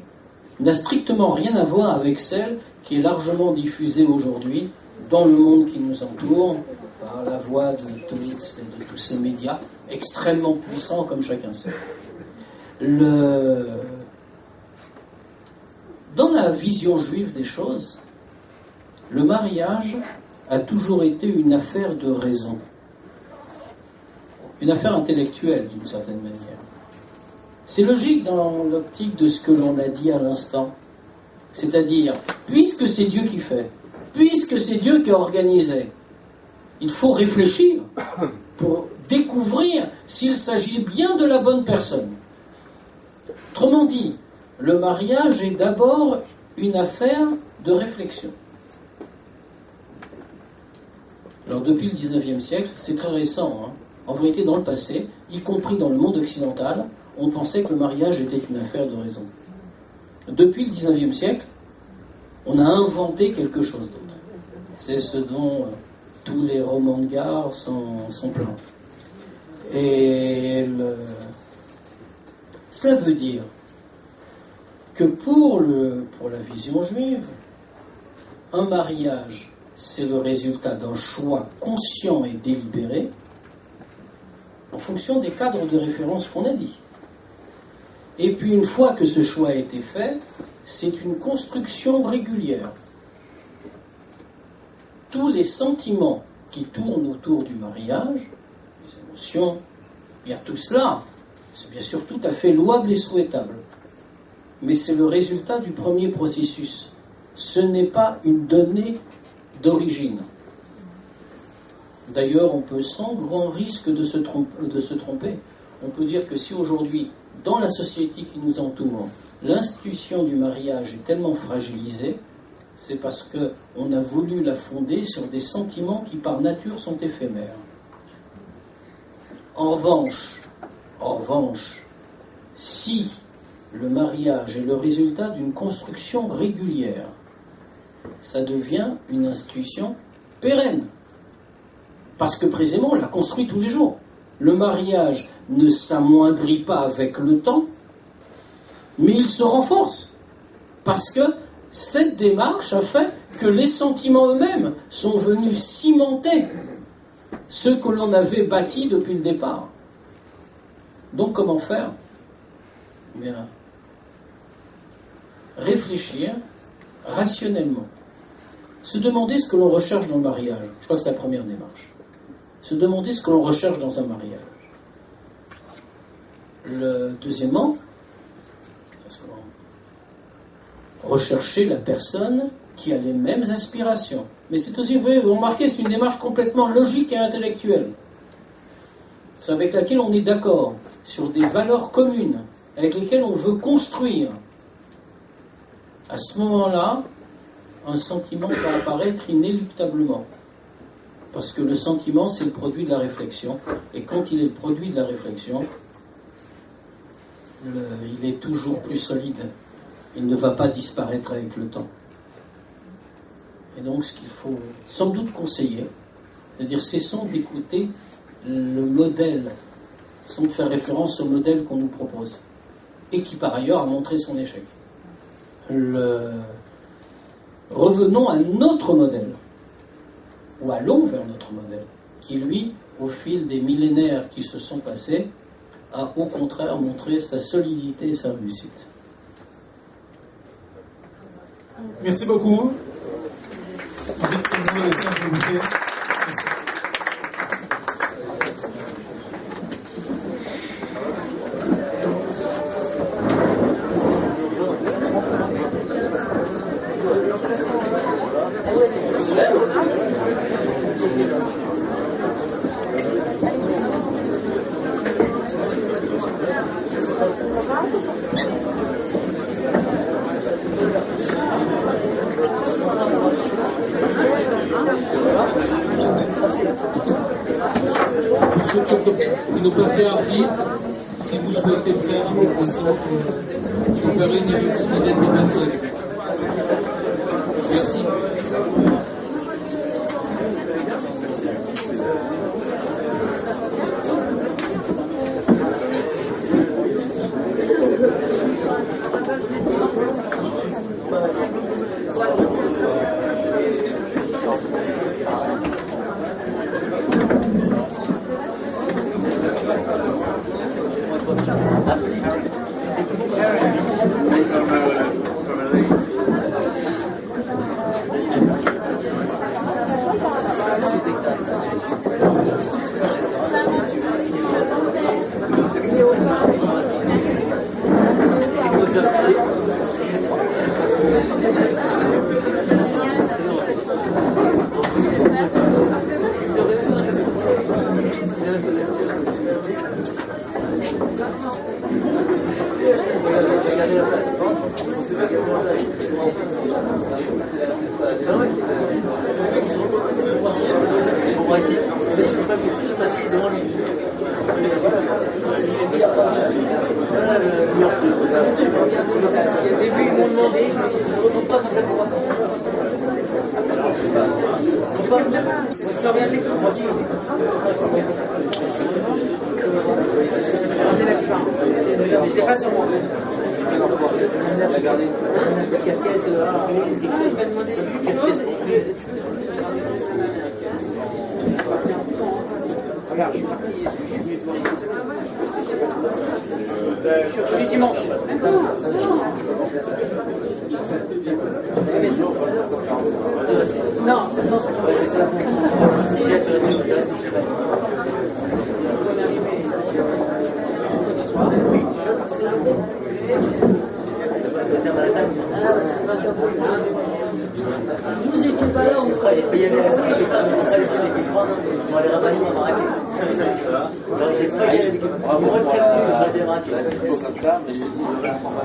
n'a strictement rien à voir avec celle qui est largement diffusée aujourd'hui dans le monde qui nous entoure, par la voix de tous ces médias extrêmement puissants, comme chacun sait. Dans la vision juive des choses, le mariage a toujours été une affaire de raison, une affaire intellectuelle d'une certaine manière. C'est logique dans l'optique de ce que l'on a dit à l'instant. C'est-à-dire, puisque c'est Dieu qui fait, puisque c'est Dieu qui a organisé, il faut réfléchir pour découvrir s'il s'agit bien de la bonne personne. Autrement dit, le mariage est d'abord une affaire de réflexion. Alors depuis le 19e siècle, c'est très récent, hein. En vérité dans le passé, y compris dans le monde occidental, on pensait que le mariage était une affaire de raison. Depuis le 19e siècle, on a inventé quelque chose d'autre. C'est ce dont tous les romans de gare sont pleins. Et cela veut dire que pour la vision juive, un mariage, c'est le résultat d'un choix conscient et délibéré en fonction des cadres de référence qu'on a dit. Et puis une fois que ce choix a été fait, c'est une construction régulière. Tous les sentiments qui tournent autour du mariage, les émotions, bien tout cela, c'est bien sûr tout à fait louable et souhaitable. Mais c'est le résultat du premier processus. Ce n'est pas une donnée d'origine. D'ailleurs, on peut sans grand risque de se tromper. On peut dire que si aujourd'hui, dans la société qui nous entoure, l'institution du mariage est tellement fragilisée, c'est parce qu'on a voulu la fonder sur des sentiments qui par nature sont éphémères. En revanche, si le mariage est le résultat d'une construction régulière, ça devient une institution pérenne. Parce que précisément, on la construit tous les jours. Le mariage ne s'amoindrit pas avec le temps, mais il se renforce. Parce que cette démarche a fait que les sentiments eux-mêmes sont venus cimenter ce que l'on avait bâti depuis le départ. Donc comment faire? Bien, réfléchir rationnellement. Se demander ce que l'on recherche dans le mariage. Je crois que c'est la première démarche. Se demander ce que l'on recherche dans un mariage. Deuxièmement, rechercher la personne qui a les mêmes aspirations. Mais c'est aussi, vous remarquez, c'est une démarche complètement logique et intellectuelle. C'est avec laquelle on est d'accord sur des valeurs communes, avec lesquelles on veut construire. À ce moment-là, un sentiment va apparaître inéluctablement. Parce que le sentiment, c'est le produit de la réflexion. Et quand il est le produit de la réflexion, il est toujours plus solide. Il ne va pas disparaître avec le temps. Et donc, ce qu'il faut sans doute conseiller, c'est-à-dire cessons d'écouter le modèle, cessons de faire référence au modèle qu'on nous propose. et qui par ailleurs a montré son échec. Revenons à notre modèle, ou allons vers notre modèle, qui lui, au fil des millénaires qui se sont passés, a au contraire montré sa solidité et sa réussite.
Merci beaucoup.
Ceux qui nous peuvent faire vite, si vous souhaitez le faire à votre façon, je vous parie une petite dizaine de personnes. Merci.
Vous étiez pas là, mon frère. J'ai failli aller à la salle, j'ai failli aller à l'équipe. Moi, le prévenu, j'en ai raté.
Comme ça, mais je dis, le reste, on va.